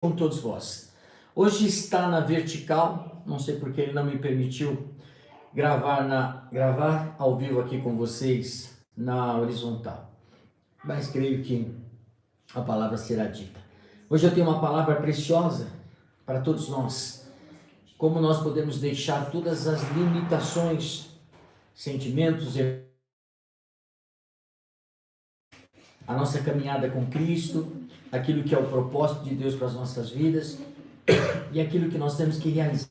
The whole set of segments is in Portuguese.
Com todos vós. Hoje está na vertical, não sei porque ele não me permitiu gravar ao vivo aqui com vocês na horizontal, mas creio que a palavra será dita. Hoje eu tenho uma palavra preciosa para todos nós, como nós podemos deixar todas as limitações, sentimentos, a nossa caminhada com Cristo, aquilo que é o propósito de Deus para as nossas vidas e aquilo que nós temos que realizar.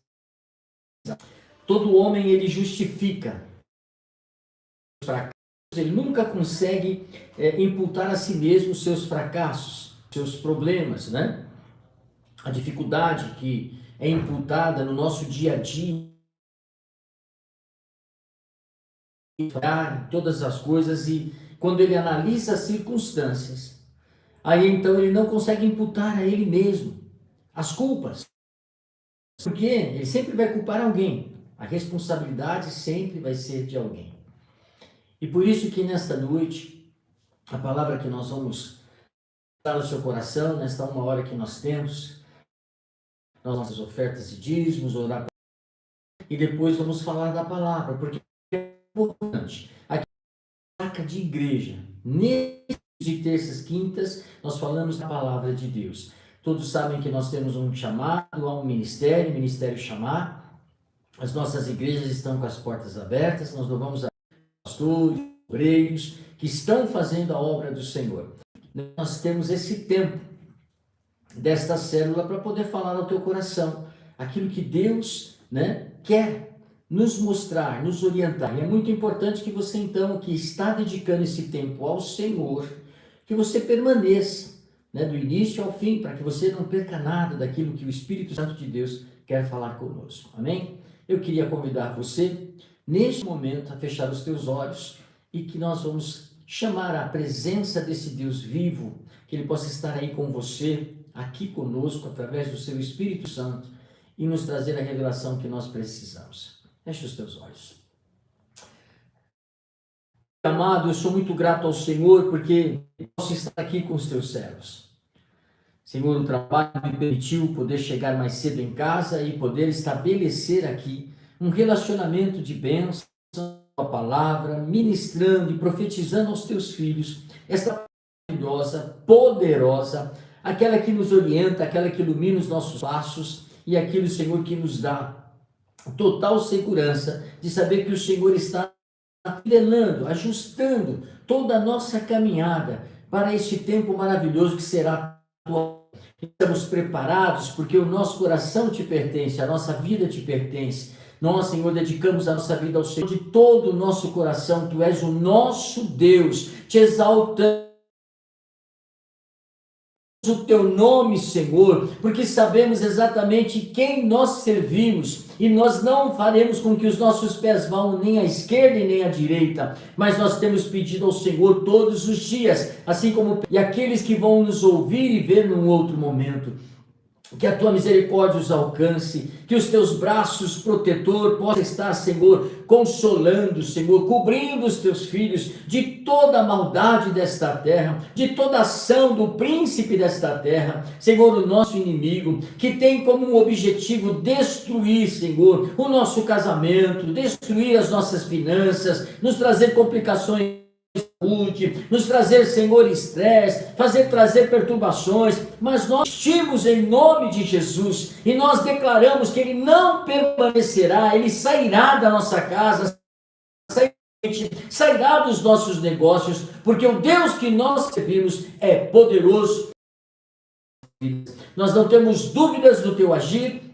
Todo homem, ele justifica os fracassos, ele nunca consegue imputar a si mesmo os seus fracassos, seus problemas, né? A dificuldade que é imputada no nosso dia a dia, em todas as coisas, e quando ele analisa as circunstâncias, aí então ele não consegue imputar a ele mesmo as culpas. Porque ele sempre vai culpar alguém. A responsabilidade sempre vai ser de alguém. E por isso que nesta noite, a palavra que nós vamos dar no seu coração, nesta uma hora que nós temos, nas nossas ofertas e dízimos, orar e depois vamos falar da palavra, porque é importante. Aqui é uma placa de igreja. De terças, quintas, nós falamos da palavra de Deus. Todos sabem que nós temos um chamado a um ministério chamar. As nossas igrejas estão com as portas abertas, nós louvamos a pastores, obreiros, que estão fazendo a obra do Senhor. Nós temos esse tempo desta célula para poder falar ao teu coração aquilo que Deus, quer nos mostrar, nos orientar. E é muito importante que você, então, que está dedicando esse tempo ao Senhor, que você permaneça, do início ao fim, para que você não perca nada daquilo que o Espírito Santo de Deus quer falar conosco. Amém? Eu queria convidar você, neste momento, a fechar os teus olhos e que nós vamos chamar a presença desse Deus vivo, que Ele possa estar aí com você, aqui conosco, através do seu Espírito Santo, e nos trazer a revelação que nós precisamos. Feche os teus olhos. Amado, eu sou muito grato ao Senhor porque posso estar aqui com os teus servos. Senhor, o trabalho me permitiu poder chegar mais cedo em casa e poder estabelecer aqui um relacionamento de bênção, a palavra, ministrando e profetizando aos teus filhos, esta maravilhosa, poderosa, aquela que nos orienta, aquela que ilumina os nossos passos e aquilo, Senhor, que nos dá total segurança de saber que o Senhor está nivelando, ajustando toda a nossa caminhada para este tempo maravilhoso que será atual. Estamos preparados porque o nosso coração te pertence, a nossa vida te pertence. Nós, Senhor, dedicamos a nossa vida ao Senhor de todo o nosso coração. Tu és o nosso Deus, te exaltamos o teu nome, Senhor, porque sabemos exatamente quem nós servimos e nós não faremos com que os nossos pés vão nem à esquerda e nem à direita, mas nós temos pedido ao Senhor todos os dias, assim como e aqueles que vão nos ouvir e ver num outro momento, que a tua misericórdia os alcance, que os teus braços protetor possam estar, Senhor, consolando, Senhor, cobrindo os teus filhos de toda a maldade desta terra, de toda ação do príncipe desta terra, Senhor, o nosso inimigo, que tem como um objetivo destruir, Senhor, o nosso casamento, destruir as nossas finanças, nos trazer complicações, nos trazer, Senhor, estresse, trazer perturbações, mas nós vestimos em nome de Jesus e nós declaramos que ele não permanecerá, ele sairá da nossa casa, sairá dos nossos negócios, porque o Deus que nós servimos é poderoso. Nós não temos dúvidas do teu agir.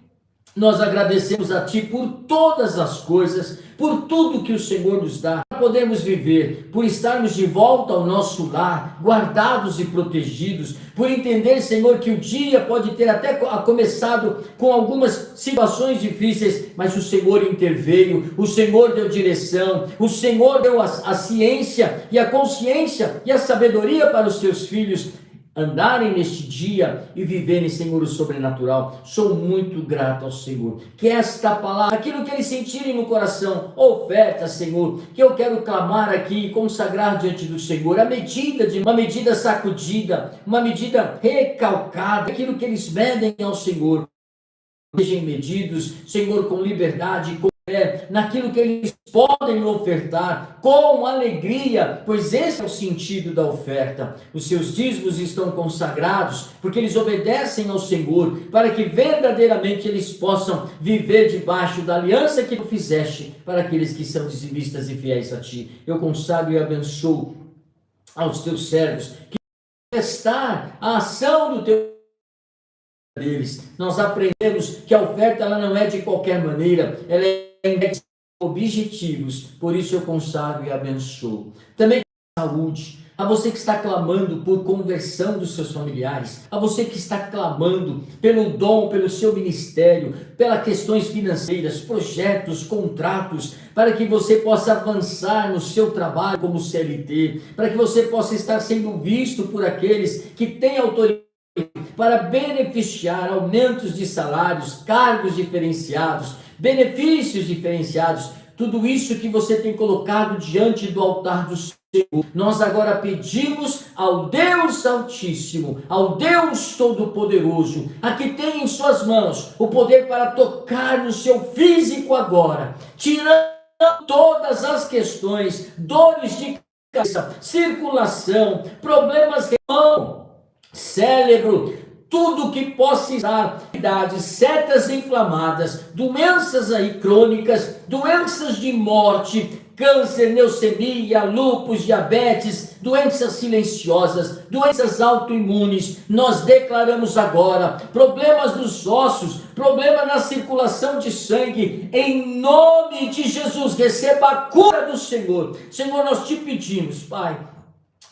Nós agradecemos a Ti por todas as coisas, por tudo que o Senhor nos dá, para podermos viver, por estarmos de volta ao nosso lar, guardados e protegidos, por entender, Senhor, que o dia pode ter até começado com algumas situações difíceis, mas o Senhor interveio, o Senhor deu direção, o Senhor deu a ciência e a consciência e a sabedoria para os Teus filhos andarem neste dia e viverem, Senhor, o sobrenatural. Sou muito grato ao Senhor. Que esta palavra, aquilo que eles sentirem no coração, oferta, Senhor, que eu quero clamar aqui e consagrar diante do Senhor, uma medida sacudida, uma medida recalcada, aquilo que eles medem ao Senhor. Sejam medidos, Senhor, com liberdade, com fé, naquilo que eles podem ofertar, com alegria, pois esse é o sentido da oferta. Os seus dízimos estão consagrados, porque eles obedecem ao Senhor, para que verdadeiramente eles possam viver debaixo da aliança que tu fizeste para aqueles que são dizimistas e fiéis a ti. Eu consagro e abençoo aos teus servos, que manifestar a ação do teu deles. Nós aprendemos que a oferta ela não é de qualquer maneira, ela é de objetivos. Por isso eu consagro e abençoo. Também saúde. A você que está clamando por conversão dos seus familiares, a você que está clamando pelo dom, pelo seu ministério, pelas questões financeiras, projetos, contratos, para que você possa avançar no seu trabalho como CLT, para que você possa estar sendo visto por aqueles que têm autoridade para beneficiar aumentos de salários, cargos diferenciados, benefícios diferenciados, tudo isso que você tem colocado diante do altar do Senhor. Nós agora pedimos ao Deus Altíssimo, ao Deus Todo-Poderoso, a que tem em suas mãos o poder para tocar no seu físico agora, tirando todas as questões, dores de cabeça, circulação, problemas de mão, cérebro, tudo que possa estar, setas inflamadas, doenças aí crônicas, doenças de morte, câncer, leucemia, lúpus, diabetes, doenças silenciosas, doenças autoimunes, nós declaramos agora, problemas dos ossos, problema na circulação de sangue, em nome de Jesus, receba a cura do Senhor. Senhor, nós te pedimos, Pai,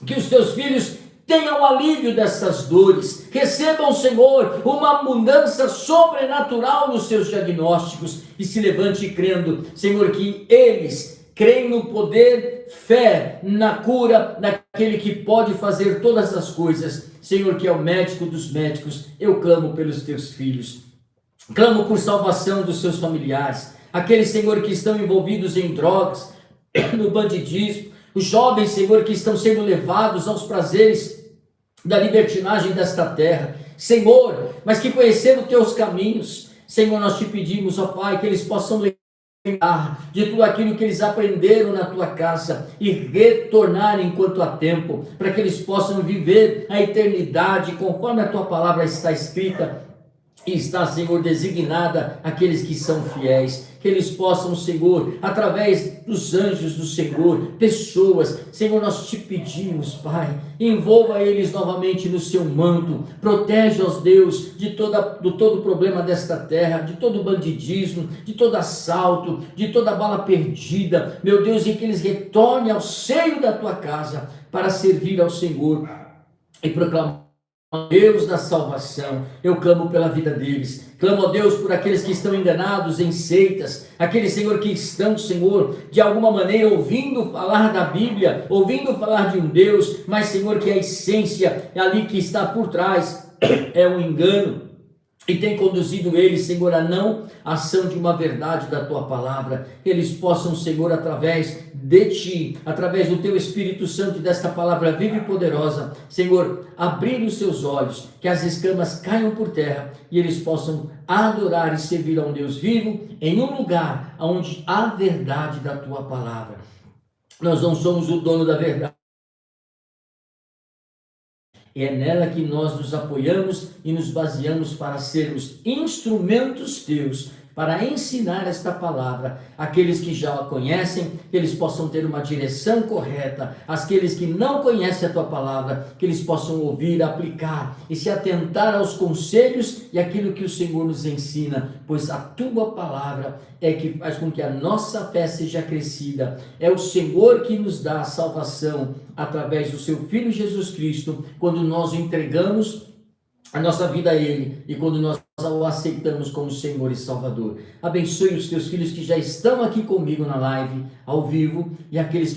que os teus filhos tenham alívio dessas dores, recebam, Senhor, uma mudança sobrenatural nos seus diagnósticos e se levante crendo, Senhor, que eles creem no poder, fé na cura daquele que pode fazer todas as coisas, Senhor, que é o médico dos médicos. Eu clamo pelos teus filhos, clamo por salvação dos seus familiares, aqueles, Senhor, que estão envolvidos em drogas, no bandidismo, os jovens, Senhor, que estão sendo levados aos prazeres da libertinagem desta terra, Senhor, mas que conheceram os teus caminhos, Senhor, nós te pedimos, ó Pai, que eles possam lembrar de tudo aquilo que eles aprenderam na tua casa e retornar enquanto há tempo, para que eles possam viver a eternidade conforme a tua palavra está escrita e está, Senhor, designada aqueles que são fiéis, que eles possam, Senhor, através dos anjos do Senhor, pessoas, Senhor, nós te pedimos, Pai, envolva eles novamente no seu manto, protege-os, Deus, de todo problema desta terra, de todo bandidismo, de todo assalto, de toda bala perdida, meu Deus, e que eles retornem ao seio da tua casa para servir ao Senhor e proclamar Deus da salvação. Eu clamo pela vida deles, clamo a Deus por aqueles que estão enganados em seitas, aqueles, Senhor, que estão, Senhor, de alguma maneira ouvindo falar da Bíblia, ouvindo falar de um Deus, mas, Senhor, que a essência ali que está por trás é um engano, e tem conduzido eles, Senhor, a não ação de uma verdade da tua palavra. Eles possam, Senhor, através de ti, através do teu Espírito Santo e desta palavra viva e poderosa, Senhor, abrir os seus olhos, que as escamas caiam por terra e eles possam adorar e servir a um Deus vivo em um lugar onde há verdade da tua palavra. Nós não somos o dono da verdade. É nela que nós nos apoiamos e nos baseamos para sermos instrumentos teus, para ensinar esta palavra àqueles que já a conhecem, que eles possam ter uma direção correta, aqueles que não conhecem a tua palavra, que eles possam ouvir, aplicar e se atentar aos conselhos e aquilo que o Senhor nos ensina, pois a tua palavra é que faz com que a nossa fé seja crescida. É o Senhor que nos dá a salvação através do seu Filho Jesus Cristo, quando nós o entregamos a nossa vida a Ele e quando nós o aceitamos como Senhor e Salvador. Abençoe os teus filhos que já estão aqui comigo na live, ao vivo, e aqueles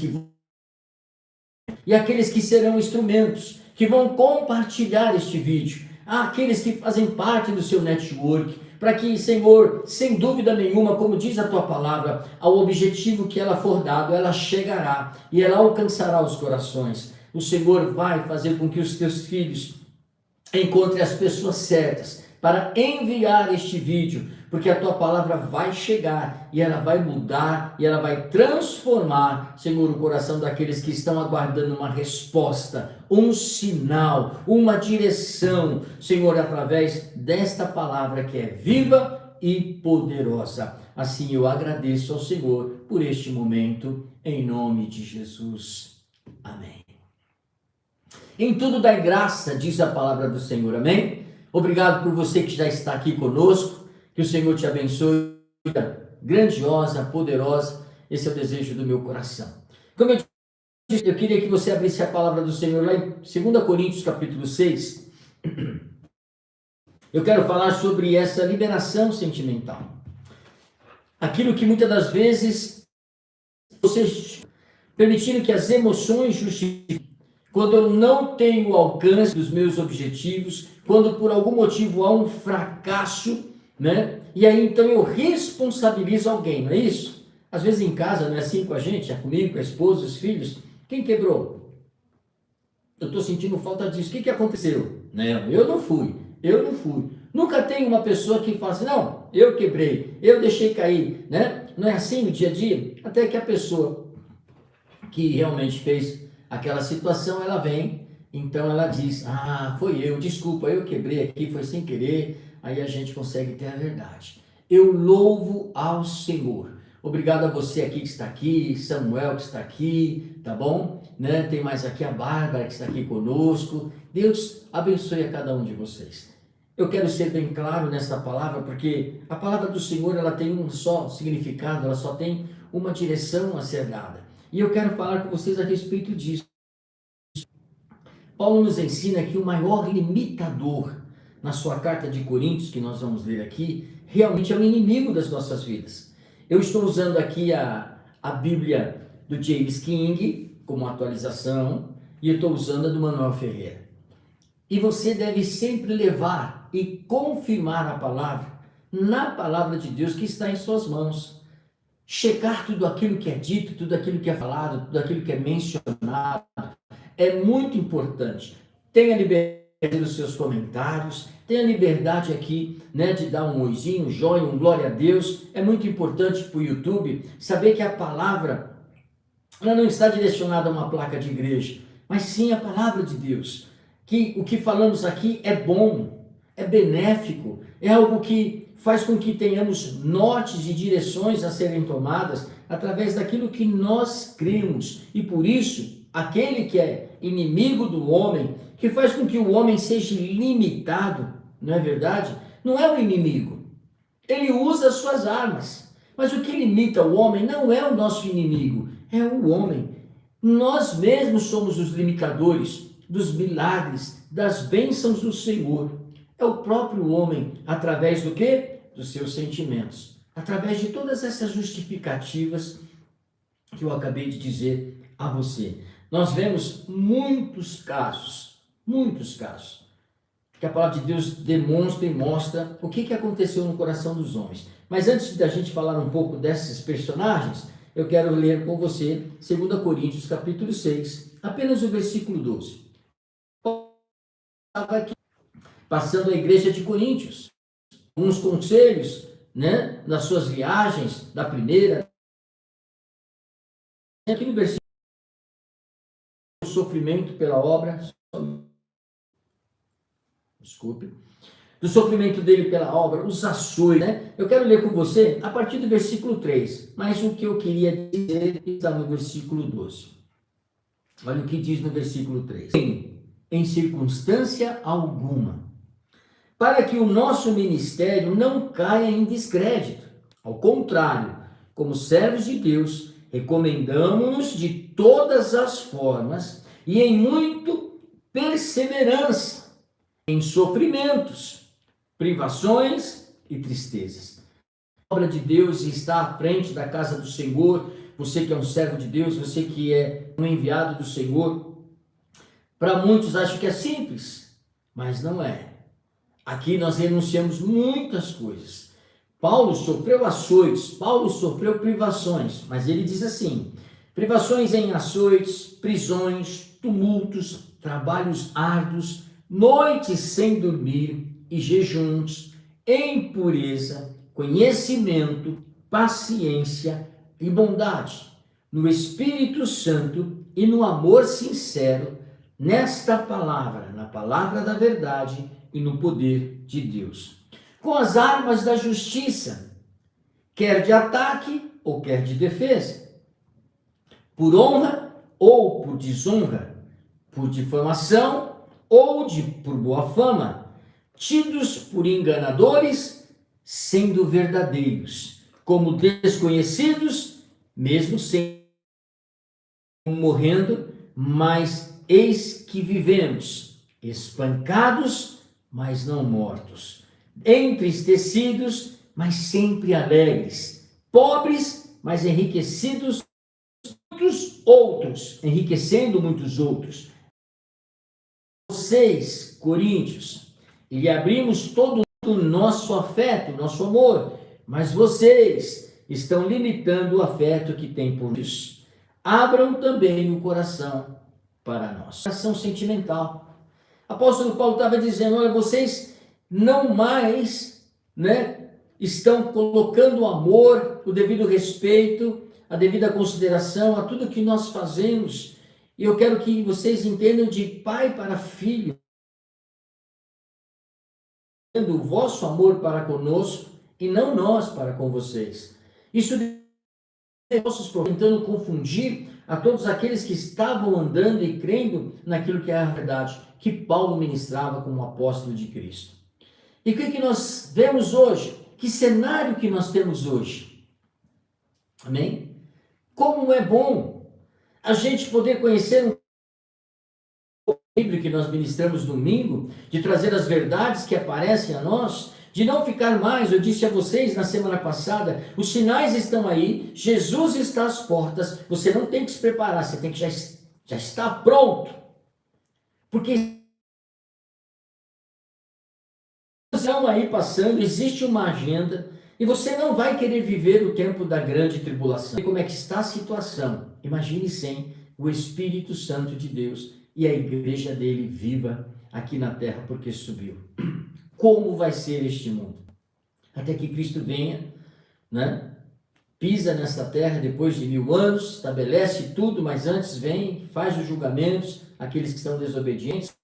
que serão instrumentos, que vão compartilhar este vídeo, àqueles que fazem parte do seu network, para que, Senhor, sem dúvida nenhuma, como diz a tua palavra, ao objetivo que ela for dado, ela chegará e ela alcançará os corações. O Senhor vai fazer com que os teus filhos encontrem as pessoas certas para enviar este vídeo, porque a tua palavra vai chegar e ela vai mudar e ela vai transformar, Senhor, o coração daqueles que estão aguardando uma resposta, um sinal, uma direção, Senhor, através desta palavra que é viva e poderosa. Assim eu agradeço ao Senhor por este momento, em nome de Jesus. Amém. Em tudo dai graça, diz a palavra do Senhor, amém? Obrigado por você que já está aqui conosco, que o Senhor te abençoe, grandiosa, poderosa, esse é o desejo do meu coração. Como eu disse, eu queria que você abrisse a palavra do Senhor lá em 2 Coríntios capítulo 6, eu quero falar sobre essa liberação sentimental, aquilo que muitas das vezes, você permitindo que as emoções justifiquem, quando eu não tenho o alcance dos meus objetivos, quando por algum motivo há um fracasso, né? E aí então eu responsabilizo alguém, não é isso? Às vezes em casa não é assim com a gente, é comigo, com a esposa, os filhos. Quem quebrou? Eu estou sentindo falta disso. O que aconteceu? Não, eu não fui. Nunca tem uma pessoa que fala assim, não, eu quebrei, eu deixei cair, né? Não é assim no dia a dia? Até que a pessoa que realmente fez aquela situação, ela vem, então ela diz, foi eu, desculpa, eu quebrei aqui, foi sem querer, aí a gente consegue ter a verdade. Eu louvo ao Senhor. Obrigado a você aqui que está aqui, Samuel que está aqui, tá bom? Né? Tem mais aqui a Bárbara que está aqui conosco. Deus abençoe a cada um de vocês. Eu quero ser bem claro nessa palavra, porque a palavra do Senhor, ela tem um só significado, ela só tem uma direção a ser dada. E eu quero falar com vocês a respeito disso. Paulo nos ensina que o maior limitador na sua carta de Coríntios, que nós vamos ler aqui, realmente é o inimigo das nossas vidas. Eu estou usando aqui a Bíblia do James King como atualização e eu estou usando a do Manuel Ferreira. E você deve sempre levar e confirmar a palavra na palavra de Deus que está em suas mãos. Checar tudo aquilo que é dito, tudo aquilo que é falado, tudo aquilo que é mencionado, é muito importante. Tenha liberdade dos seus comentários, tenha liberdade aqui, né, de dar um oizinho, um joinha, um glória a Deus. É muito importante para o YouTube saber que a palavra, ela não está direcionada a uma placa de igreja, mas sim a palavra de Deus. Que o que falamos aqui é bom, é benéfico, é algo que faz com que tenhamos nortes e direções a serem tomadas através daquilo que nós cremos. E por isso, aquele que é inimigo do homem, que faz com que o homem seja limitado, não é verdade? Não é o inimigo. Ele usa as suas armas. Mas o que limita o homem não é o nosso inimigo, é o homem. Nós mesmos somos os limitadores dos milagres, das bênçãos do Senhor. É o próprio homem, através do quê? Dos seus sentimentos. Através de todas essas justificativas que eu acabei de dizer a você. Nós vemos muitos casos, que a palavra de Deus demonstra e mostra o que aconteceu no coração dos homens. Mas antes da gente falar um pouco desses personagens, eu quero ler com você 2 Coríntios capítulo 6, apenas o versículo 12. Estava aqui, passando a igreja de Coríntios, uns conselhos, né, nas suas viagens, da primeira, aqui no versículo, o sofrimento pela obra, do sofrimento dele pela obra, os açoites, né? Eu quero ler com você a partir do versículo 3, mas o que eu queria dizer está no versículo 12. Olha o que diz no versículo 3. Em circunstância alguma, para que o nosso ministério não caia em descrédito. Ao contrário, como servos de Deus, recomendamos-nos de todas as formas e em muito perseverança, em sofrimentos, privações e tristezas. A obra de Deus está à frente da casa do Senhor. Você que é um servo de Deus, você que é um enviado do Senhor, Para muitos acho que é simples, mas não é. Aqui nós renunciamos muitas coisas. Paulo sofreu açoites, Paulo sofreu privações, mas ele diz assim: privações em açoites, prisões, tumultos, trabalhos árduos, noites sem dormir e jejuns, impureza, conhecimento, paciência e bondade, no Espírito Santo e no amor sincero, nesta palavra, na palavra da verdade e no poder de Deus. Com as armas da justiça, quer de ataque ou quer de defesa, por honra ou por desonra, por difamação ou por boa fama, tidos por enganadores, sendo verdadeiros, como desconhecidos, mesmo sem morrendo, mas eis que vivemos, espancados, mas não mortos, entristecidos, mas sempre alegres, pobres, mas enriquecidos, muitos outros, enriquecendo muitos outros. Vocês, coríntios, e lhe abrimos todo o nosso afeto, nosso amor, mas vocês estão limitando o afeto que têm por nós. Abram também o coração para nós. Coração sentimental. Apóstolo Paulo estava dizendo, olha, vocês não mais, estão colocando o amor, o devido respeito, a devida consideração a tudo que nós fazemos. E eu quero que vocês entendam de pai para filho, o vosso amor para conosco e não nós para com vocês. Isso tentando confundir a todos aqueles que estavam andando e crendo naquilo que é a verdade, que Paulo ministrava como apóstolo de Cristo. E o que nós vemos hoje? Que cenário que nós temos hoje? Amém? Como é bom a gente poder conhecer um livro que nós ministramos domingo, de trazer as verdades que aparecem a nós, de não ficar mais, eu disse a vocês na semana passada, os sinais estão aí, Jesus está às portas, você não tem que se preparar, você tem que já estar pronto, porque estão aí passando, existe uma agenda, e você não vai querer viver o tempo da grande tribulação. Como é que está a situação? Imagine sem o Espírito Santo de Deus e a igreja dele viva aqui na terra, porque subiu. Como vai ser este mundo? Até que Cristo venha, pisa nesta terra depois de 1000 anos, estabelece tudo, mas antes vem, faz os julgamentos, aqueles que são desobedientes,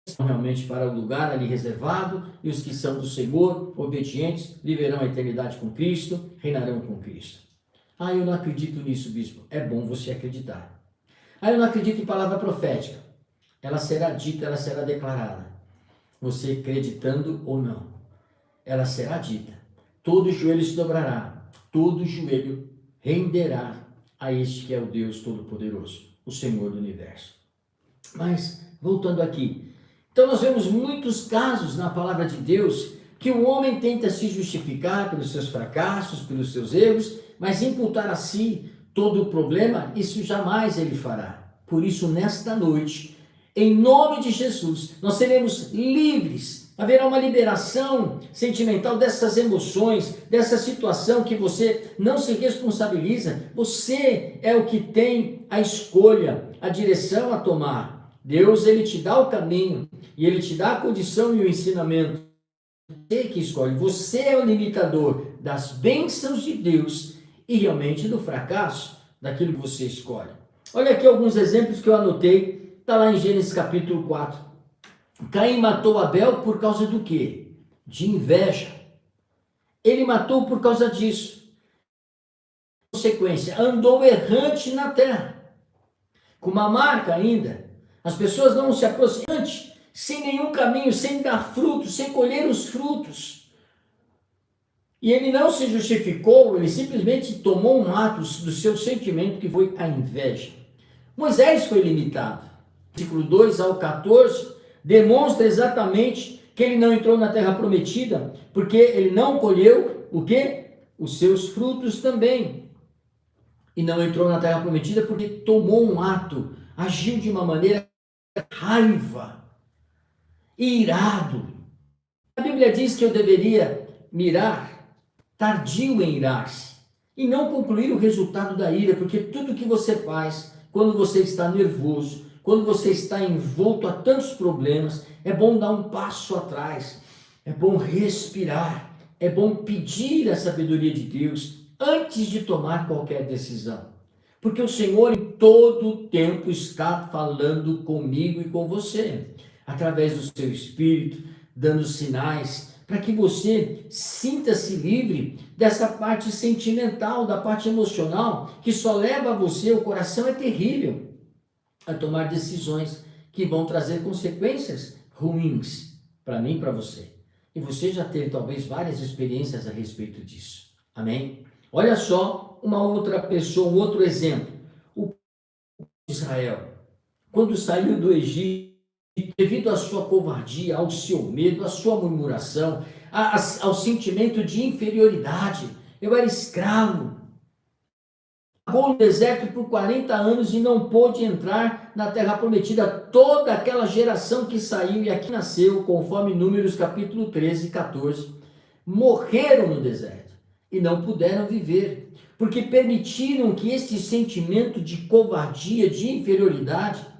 são realmente para o lugar ali reservado, e os que são do Senhor, obedientes, viverão a eternidade com Cristo, reinarão com Cristo. Eu não acredito nisso, bispo. É bom você acreditar. Eu não acredito em palavra profética. Ela será dita, ela será declarada. Você acreditando ou não, ela será dita. Todo joelho se dobrará, todo joelho renderá a este que é o Deus Todo-Poderoso, o Senhor do Universo. Mas, voltando aqui, então nós vemos muitos casos na palavra de Deus que o homem tenta se justificar pelos seus fracassos, pelos seus erros, mas imputar a si todo o problema, isso jamais ele fará. Por isso, nesta noite, em nome de Jesus, nós seremos livres. Haverá uma liberação sentimental dessas emoções, dessa situação que você não se responsabiliza. Você é o que tem a escolha, a direção a tomar. Deus, ele te dá o caminho e ele te dá a condição e o ensinamento. Você que escolhe. Você é o limitador das bênçãos de Deus e realmente do fracasso daquilo que você escolhe. Olha aqui alguns exemplos que eu anotei. Está lá em Gênesis capítulo 4. Caim matou Abel por causa do quê? De inveja. Ele matou por causa disso. Consequência, andou errante na terra. Com uma marca ainda. As pessoas não se aproximam sem nenhum caminho, sem dar frutos, sem colher os frutos. E ele não se justificou, ele simplesmente tomou um ato do seu sentimento que foi a inveja. Moisés foi limitado. Versículo 2 ao 14, demonstra exatamente que ele não entrou na terra prometida, porque ele não colheu o quê? Os seus frutos também. E não entrou na terra prometida porque tomou um ato, agiu de uma maneira raiva, irado. A Bíblia diz que eu deveria mirar tardio em irar-se e não concluir o resultado da ira, porque tudo que você faz quando você está nervoso, quando você está envolto a tantos problemas, é bom dar um passo atrás, é bom respirar, é bom pedir a sabedoria de Deus antes de tomar qualquer decisão. Porque o Senhor em todo o tempo está falando comigo e com você, através do seu Espírito, dando sinais, para que você sinta-se livre dessa parte sentimental, da parte emocional, que só leva você, o coração é terrível, a tomar decisões que vão trazer consequências ruins para mim e para você. E você já teve talvez várias experiências a respeito disso. Amém? Olha só uma outra pessoa, um outro exemplo. O povo de Israel, quando saiu do Egito, devido à sua covardia, ao seu medo, à sua murmuração, ao sentimento de inferioridade, eu era escravo, vagou no deserto por 40 anos e não pôde entrar na terra prometida. Toda aquela geração que saiu e aqui nasceu, conforme Números capítulo 13 e 14, morreram no deserto e não puderam viver, porque permitiram que este sentimento de covardia, de inferioridade,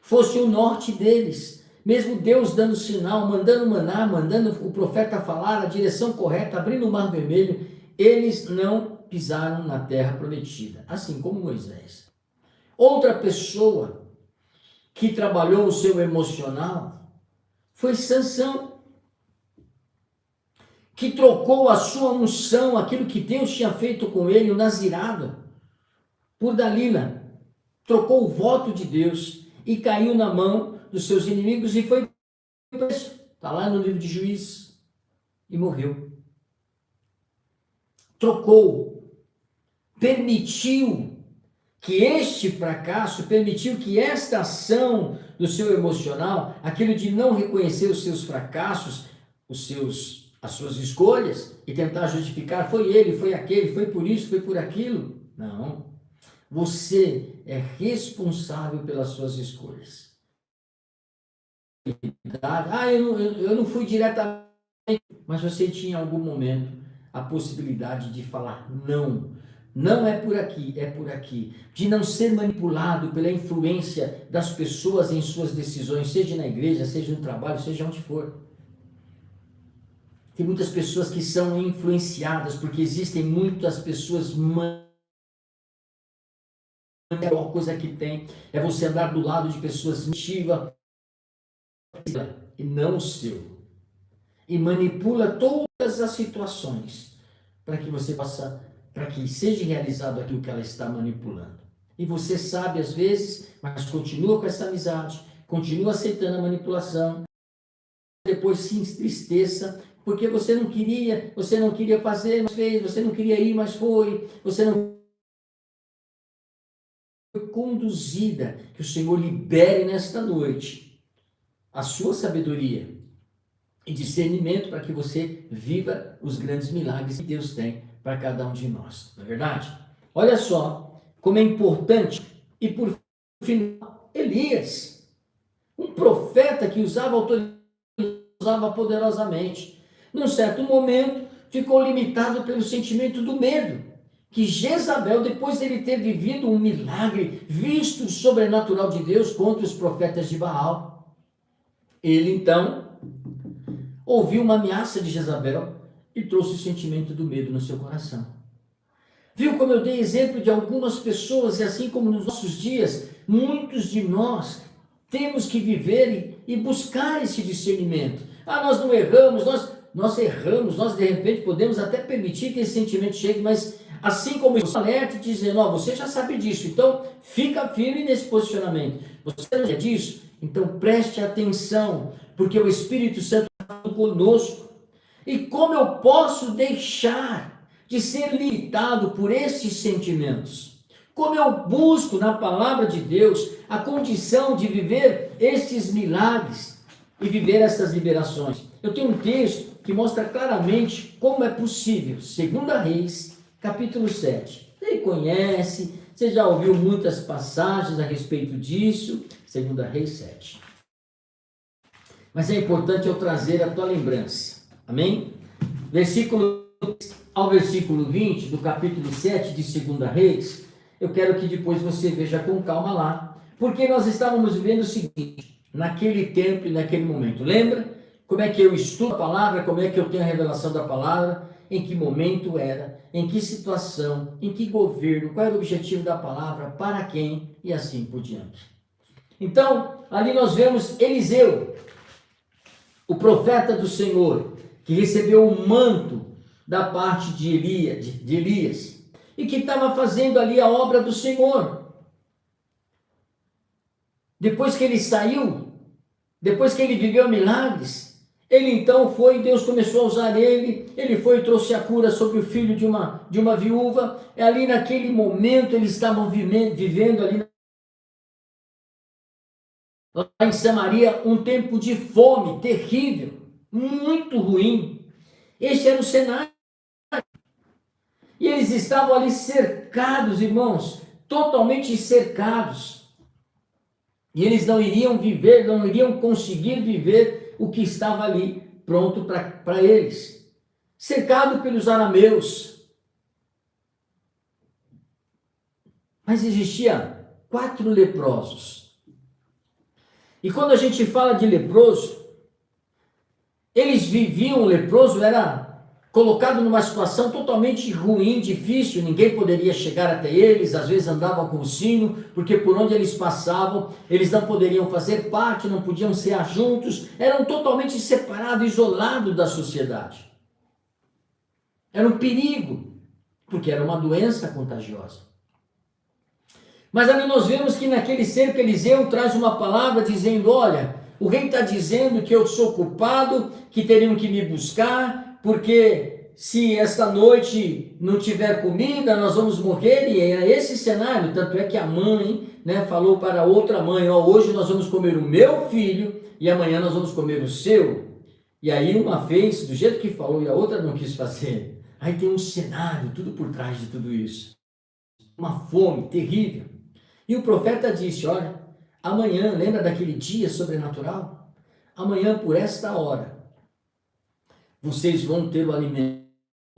fosse o norte deles. Mesmo Deus dando sinal, mandando maná, mandando o profeta falar a direção correta, abrindo o mar vermelho, eles não pisaram na terra prometida, assim como Moisés. Outra pessoa que trabalhou o seu emocional foi Sansão, que trocou a sua unção, aquilo que Deus tinha feito com ele, o nazirado, por Dalila. Trocou o voto de Deus e caiu na mão dos seus inimigos e foi preso. Está lá no livro de Juízes. E morreu. Trocou. Permitiu que este fracasso, permitiu que esta ação do seu emocional, aquilo de não reconhecer os seus fracassos, as suas escolhas e tentar justificar, foi ele, foi aquele, foi por isso, foi por aquilo. Não. Você é responsável pelas suas escolhas. Eu não fui diretamente, mas você tinha em algum momento a possibilidade de falar não. Não é por aqui, é por aqui. De não ser manipulado pela influência das pessoas em suas decisões, seja na igreja, seja no trabalho, seja onde for. Tem muitas pessoas que são influenciadas, porque existem muitas pessoas. A pior coisa que tem é você andar do lado de pessoas mentiras e não o seu. E manipula todas as situações para que você possa, para que seja realizado aquilo que ela está manipulando. E você sabe às vezes, mas continua com essa amizade, continua aceitando a manipulação, depois se entristeça, porque você não queria fazer, mas fez, você não queria ir, mas foi, você não foi conduzida. Que o Senhor libere nesta noite a sua sabedoria e discernimento para que você viva os grandes milagres que Deus tem para cada um de nós, não é verdade? Olha só como é importante. E por final, Elias, um profeta que usava autoridade, usava poderosamente, num certo momento ficou limitado pelo sentimento do medo, que Jezabel, depois dele ter vivido um milagre, visto o sobrenatural de Deus contra os profetas de Baal, ele então ouviu uma ameaça de Jezabel e trouxe o sentimento do medo no seu coração. Viu como eu dei exemplo de algumas pessoas, e assim como nos nossos dias, muitos de nós temos que viver e buscar esse discernimento. Nós não erramos, nós erramos, nós de repente podemos até permitir que esse sentimento chegue, mas assim como o alerta dizendo, você já sabe disso, então fica firme nesse posicionamento. Você não é disso? Então preste atenção, porque o Espírito Santo está conosco. E como eu posso deixar de ser limitado por esses sentimentos? Como eu busco na palavra de Deus a condição de viver esses milagres e viver essas liberações? Eu tenho um texto que mostra claramente como é possível. 2 Reis, capítulo 7. Você conhece, você já ouviu muitas passagens a respeito disso. 2 Reis 7. Mas é importante eu trazer a tua lembrança. Amém? Versículo ao versículo 20 do capítulo 7 de 2 Reis, eu quero que depois você veja com calma lá, porque nós estávamos vivendo o seguinte, naquele tempo e naquele momento. Lembra como é que eu estudo a palavra, como é que eu tenho a revelação da palavra, em que momento era, em que situação, em que governo, qual era o objetivo da palavra, para quem e assim por diante. Então, ali nós vemos Eliseu, o profeta do Senhor, que recebeu o manto da parte de Elias, e que estava fazendo ali a obra do Senhor. Depois que ele saiu, depois que ele viveu milagres, ele então foi, Deus começou a usar ele foi e trouxe a cura sobre o filho de uma viúva. É ali naquele momento eles estavam vivendo ali lá em Samaria um tempo de fome terrível, muito ruim. Este era o cenário. E eles estavam ali cercados, irmãos, totalmente cercados. E eles não iriam viver, não iriam conseguir viver o que estava ali pronto para eles. Cercado pelos arameus. Mas existia 4 leprosos. E quando a gente fala de leproso, eles viviam, o leproso era colocado numa situação totalmente ruim, difícil, ninguém poderia chegar até eles, às vezes andavam com o sino, porque por onde eles passavam, eles não poderiam fazer parte, não podiam ser juntos, eram totalmente separados, isolados da sociedade. Era um perigo, porque era uma doença contagiosa. Mas ali nós vemos que naquele cerco Eliseu traz uma palavra dizendo, olha, o rei está dizendo que eu sou culpado, que teriam que me buscar, porque se esta noite não tiver comida, nós vamos morrer, e é esse cenário. Tanto é que a mãe, falou para outra mãe, hoje nós vamos comer o meu filho, e amanhã nós vamos comer o seu. E aí uma fez do jeito que falou, e a outra não quis fazer. Aí tem um cenário, tudo por trás de tudo isso. Uma fome terrível. E o profeta disse, olha, amanhã, lembra daquele dia sobrenatural? Amanhã por esta hora, vocês vão ter o alimento,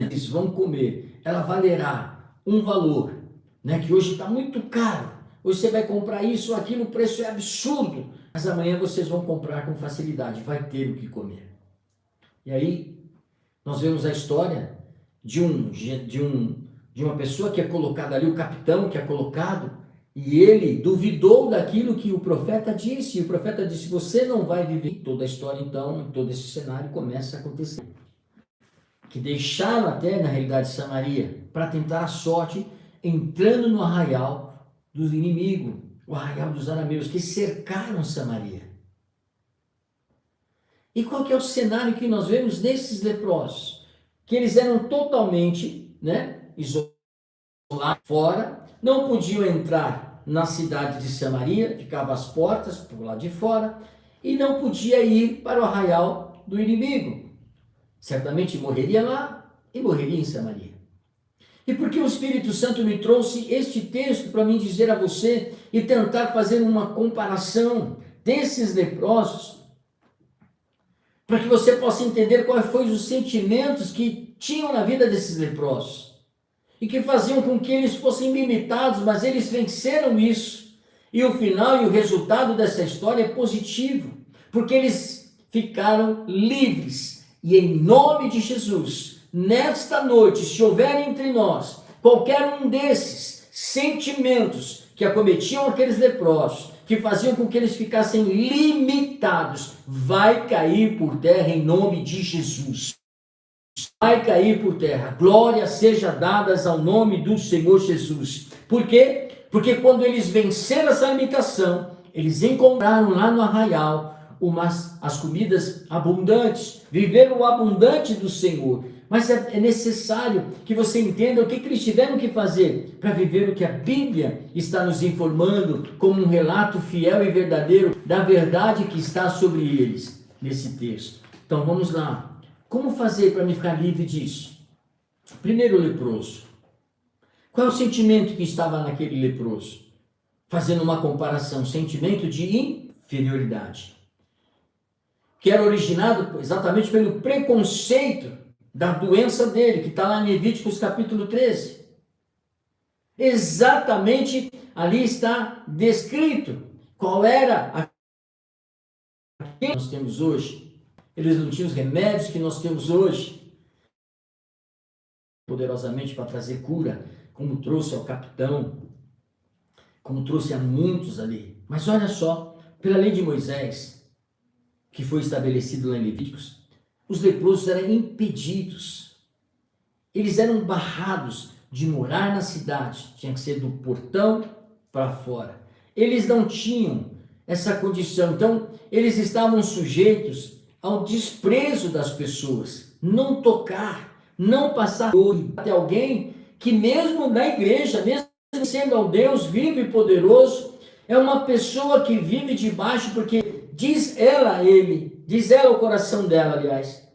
vocês vão comer, ela valerá um valor, que hoje está muito caro, hoje você vai comprar isso ou aquilo, o preço é absurdo, mas amanhã vocês vão comprar com facilidade, vai ter o que comer. E aí, nós vemos a história de uma pessoa que é colocada ali, o capitão que é colocado, e ele duvidou daquilo que o profeta disse, e o profeta disse, você não vai viver. Toda a história então, todo esse cenário começa a acontecer. Que deixaram até, na realidade, Samaria, para tentar a sorte, entrando no arraial dos inimigos, o arraial dos arameus, que cercaram Samaria. E qual que é o cenário que nós vemos nesses leprosos? Que eles eram totalmente, isolados fora, não podiam entrar na cidade de Samaria, ficavam às portas, por lá de fora, e não podia ir para o arraial do inimigo. Certamente morreria lá e morreria em Samaria. E por que o Espírito Santo me trouxe este texto para mim dizer a você e tentar fazer uma comparação desses leprosos, para que você possa entender quais foram os sentimentos que tinham na vida desses leprosos e que faziam com que eles fossem limitados, mas eles venceram isso. E o final e o resultado dessa história é positivo, porque eles ficaram livres. E em nome de Jesus, nesta noite, se houver entre nós qualquer um desses sentimentos que acometiam aqueles leprosos, que faziam com que eles ficassem limitados, vai cair por terra em nome de Jesus. Vai cair por terra. Glória seja dadas ao nome do Senhor Jesus. Por quê? Porque quando eles venceram essa limitação, eles encontraram lá no arraial as comidas abundantes, viveram o abundante do Senhor. Mas é necessário que você entenda o que eles tiveram que fazer para viver o que a Bíblia está nos informando como um relato fiel e verdadeiro da verdade que está sobre eles nesse texto. Então vamos lá. Como fazer para me ficar livre disso? Primeiro, o leproso. Qual é o sentimento que estava naquele leproso? fazendo uma comparação, sentimento de inferioridade, que era originado exatamente pelo preconceito da doença dele, que está lá em Levíticos capítulo 13. Exatamente ali está descrito qual era a que nós temos hoje. Eles não tinham os remédios que nós temos hoje, poderosamente para trazer cura, como trouxe ao capitão, como trouxe a muitos ali. Mas olha só, pela lei de Moisés, que foi estabelecido lá em Levíticos, os leprosos eram impedidos, eles eram barrados de morar na cidade, tinha que ser do portão para fora. Eles não tinham essa condição, então eles estavam sujeitos ao desprezo das pessoas, não tocar, não passar até alguém que mesmo na igreja, mesmo sendo ao Deus vivo e poderoso, é uma pessoa que vive debaixo, porque diz ela o coração dela, aliás,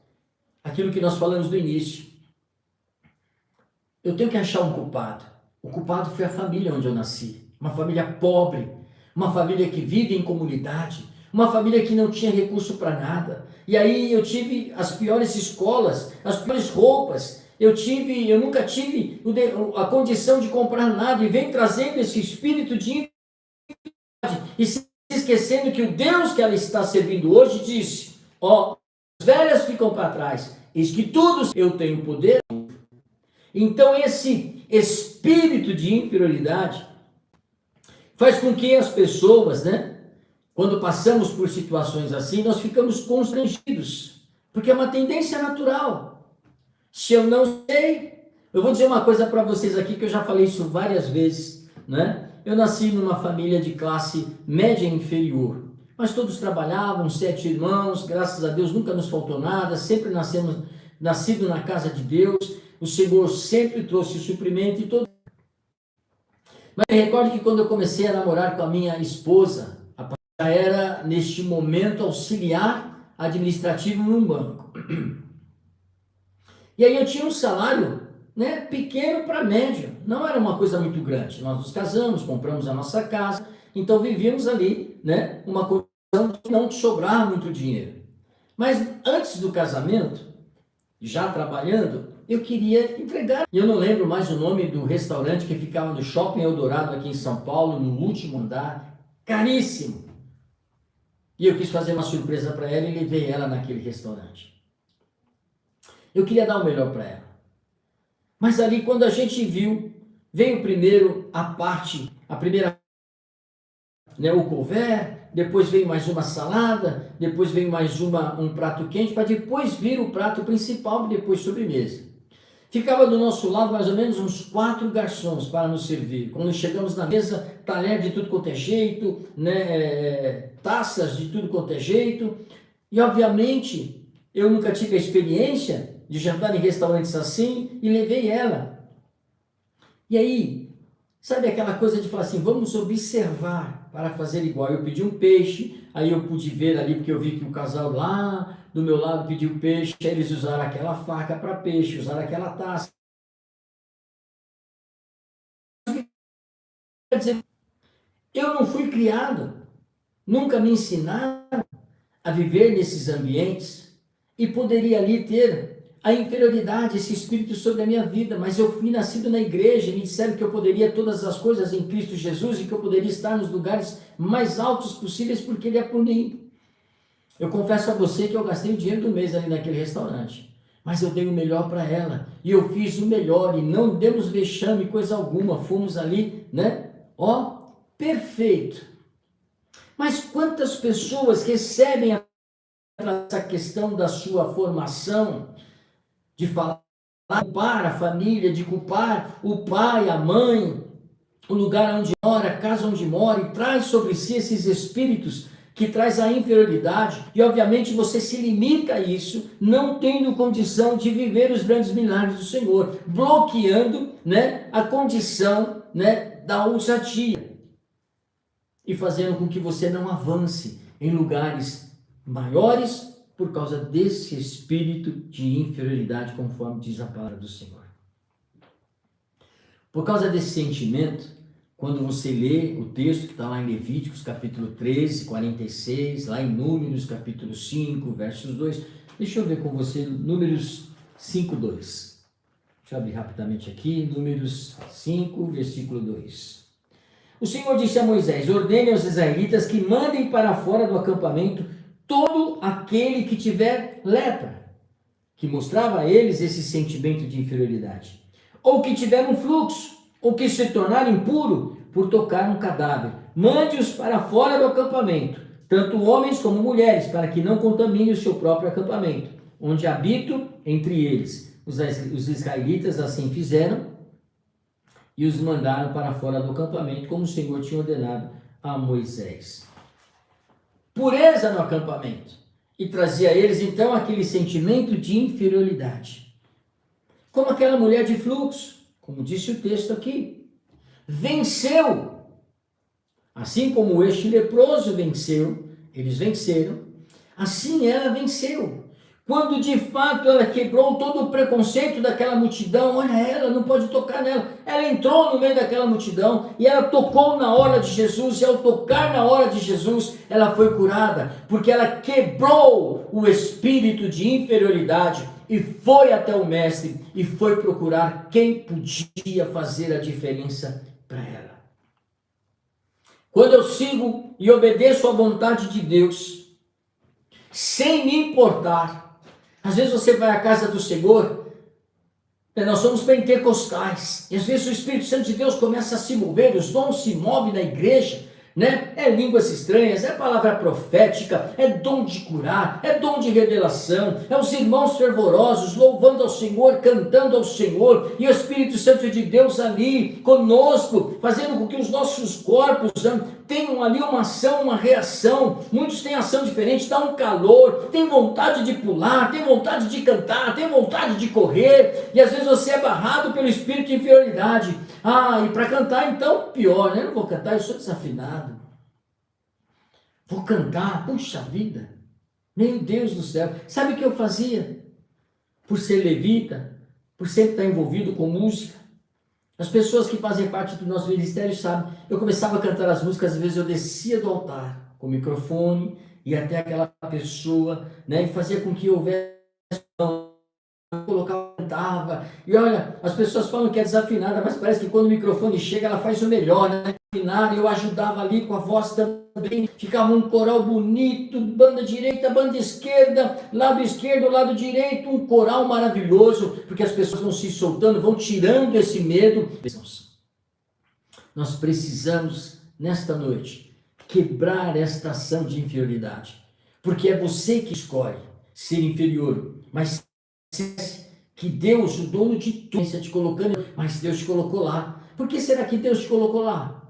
aquilo que nós falamos no início. Eu tenho que achar um culpado. O culpado foi a família onde eu nasci. Uma família pobre, uma família que vive em comunidade, uma família que não tinha recurso para nada. E aí eu tive as piores escolas, as piores roupas. Eu nunca tive a condição de comprar nada, e vem trazendo esse espírito de infidelidade e se esquecendo que o Deus que ela está servindo hoje disse: ó, as velhas ficam para trás, eis que tudo eu tenho poder. Então esse espírito de inferioridade faz com que as pessoas, quando passamos por situações assim, nós ficamos constrangidos, porque é uma tendência natural. Se eu não sei, eu vou dizer uma coisa para vocês aqui, que eu já falei isso várias vezes, Eu nasci numa família de classe média inferior, mas todos trabalhavam, 7 irmãos, graças a Deus nunca nos faltou nada, sempre nascido na casa de Deus, o Senhor sempre trouxe o suprimento e todo. Mas eu recordo que quando eu comecei a namorar com a minha esposa, já era neste momento auxiliar administrativo num banco. E aí eu tinha um salário, pequeno para médio, não era uma coisa muito grande. Nós nos casamos, compramos a nossa casa, então vivíamos ali, uma condição que não sobrava muito dinheiro. Mas antes do casamento, já trabalhando, eu queria entregar. Eu não lembro mais o nome do restaurante que ficava no Shopping Eldorado aqui em São Paulo, no último andar, caríssimo. E eu quis fazer uma surpresa para ela e levei ela naquele restaurante. Eu queria dar o melhor para ela. Mas ali, quando a gente viu, veio primeiro a primeira, o couvert, depois veio mais uma salada, depois veio mais um prato quente, para depois vir o prato principal e depois sobremesa. Ficava do nosso lado mais ou menos uns 4 garçons para nos servir. Quando chegamos na mesa, talher de tudo quanto é jeito, taças de tudo quanto é jeito. E obviamente, eu nunca tive a experiência de jantar em restaurantes assim e levei ela. E aí, sabe aquela coisa de falar assim, vamos observar para fazer igual. Eu pedi um peixe, aí eu pude ver ali, porque eu vi que o casal lá do meu lado pediu peixe, aí eles usaram aquela faca para peixe, usaram aquela taça. Quer dizer, eu não fui criado, nunca me ensinaram a viver nesses ambientes e poderia ali ter a inferioridade, esse espírito sobre a minha vida, mas eu fui nascido na igreja e me disseram que eu poderia todas as coisas em Cristo Jesus e que eu poderia estar nos lugares mais altos possíveis porque Ele é por mim. Eu confesso a você que eu gastei o dinheiro do mês ali naquele restaurante, mas eu dei o melhor para ela, e eu fiz o melhor, e não demos vexame, coisa alguma, fomos ali, perfeito. Mas quantas pessoas recebem essa questão da sua formação, de falar, culpar a família, de culpar o pai, a mãe, o lugar onde mora, a casa onde mora, e traz sobre si esses espíritos que traz a inferioridade, e obviamente você se limita a isso, não tendo condição de viver os grandes milagres do Senhor, bloqueando, a condição, da ousadia, e fazendo com que você não avance em lugares maiores por causa desse espírito de inferioridade, conforme diz a palavra do Senhor. Por causa desse sentimento, quando você lê o texto que está lá em Levíticos, capítulo 13, 46, lá em Números, capítulo 5, versos 2. Deixa eu ver com você, Números 5, 2. Deixa eu abrir rapidamente aqui, Números 5, versículo 2. O Senhor disse a Moisés: ordene aos israelitas que mandem para fora do acampamento todo aquele que tiver lepra, que mostrava a eles esse sentimento de inferioridade, ou que tiver um fluxo, ou que se tornar impuro por tocar um cadáver. Mande-os para fora do acampamento, tanto homens como mulheres, para que não contamine o seu próprio acampamento, onde habito entre eles. Os israelitas assim fizeram e os mandaram para fora do acampamento, como o Senhor tinha ordenado a Moisés. Pureza no acampamento. E trazia a eles então aquele sentimento de inferioridade. Como aquela mulher de fluxo, como disse o texto aqui, venceu. Assim como este leproso venceu, eles venceram, assim ela venceu. Quando de fato ela quebrou todo o preconceito daquela multidão, olha ela, não pode tocar nela. Ela entrou no meio daquela multidão e ela tocou na hora de Jesus, e ao tocar na hora de Jesus, ela foi curada, porque ela quebrou o espírito de inferioridade e foi até o mestre e foi procurar quem podia fazer a diferença para ela. Quando eu sigo e obedeço à vontade de Deus, sem me importar, às vezes você vai à casa do Senhor, nós somos pentecostais, e às vezes o Espírito Santo de Deus começa a se mover, os dons se movem na igreja, né? É línguas estranhas, é palavra profética, é dom de curar, é dom de revelação, é os irmãos fervorosos louvando ao Senhor, cantando ao Senhor, e o Espírito Santo de Deus ali conosco, fazendo com que os nossos corpos tenham ali uma ação, uma reação. Muitos têm ação diferente, dá um calor, tem vontade de pular, tem vontade de cantar, tem vontade de correr, e às vezes você é barrado pelo espírito de inferioridade. E para cantar então, pior, né? Eu não vou cantar, eu sou desafinado. Vou cantar, puxa vida, meu Deus do céu. Sabe o que eu fazia? Por ser levita, por sempre estar envolvido com música, as pessoas que fazem parte do nosso ministério sabem, eu começava a cantar as músicas, às vezes eu descia do altar com o microfone, ia até aquela pessoa, né, e fazia com que houvesse, colocava, cantava, e olha, as pessoas falam que é desafinada, mas parece que quando o microfone chega, ela faz o melhor, né, afinar, eu ajudava ali com a voz também, ficava um coral bonito, banda direita, banda esquerda, lado direito, um coral maravilhoso, porque as pessoas vão se soltando, vão tirando esse medo. Nós precisamos, nesta noite, quebrar esta ação de inferioridade, porque é você que escolhe ser inferior, mas que Deus, o dono de tudo, está te colocando, mas Deus te colocou lá. Por que será que Deus te colocou lá?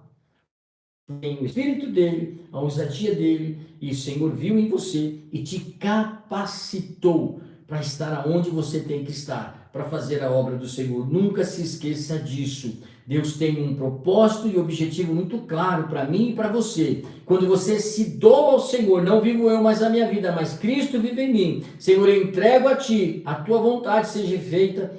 Tem o Espírito dele, a ousadia dele, e o Senhor viu em você e te capacitou para estar onde você tem que estar, para fazer a obra do Senhor. Nunca se esqueça disso. Deus tem um propósito e objetivo muito claro para mim e para você. Quando você se doa ao Senhor, não vivo eu mais a minha vida, mas Cristo vive em mim. Senhor, eu entrego a Ti, a Tua vontade seja feita.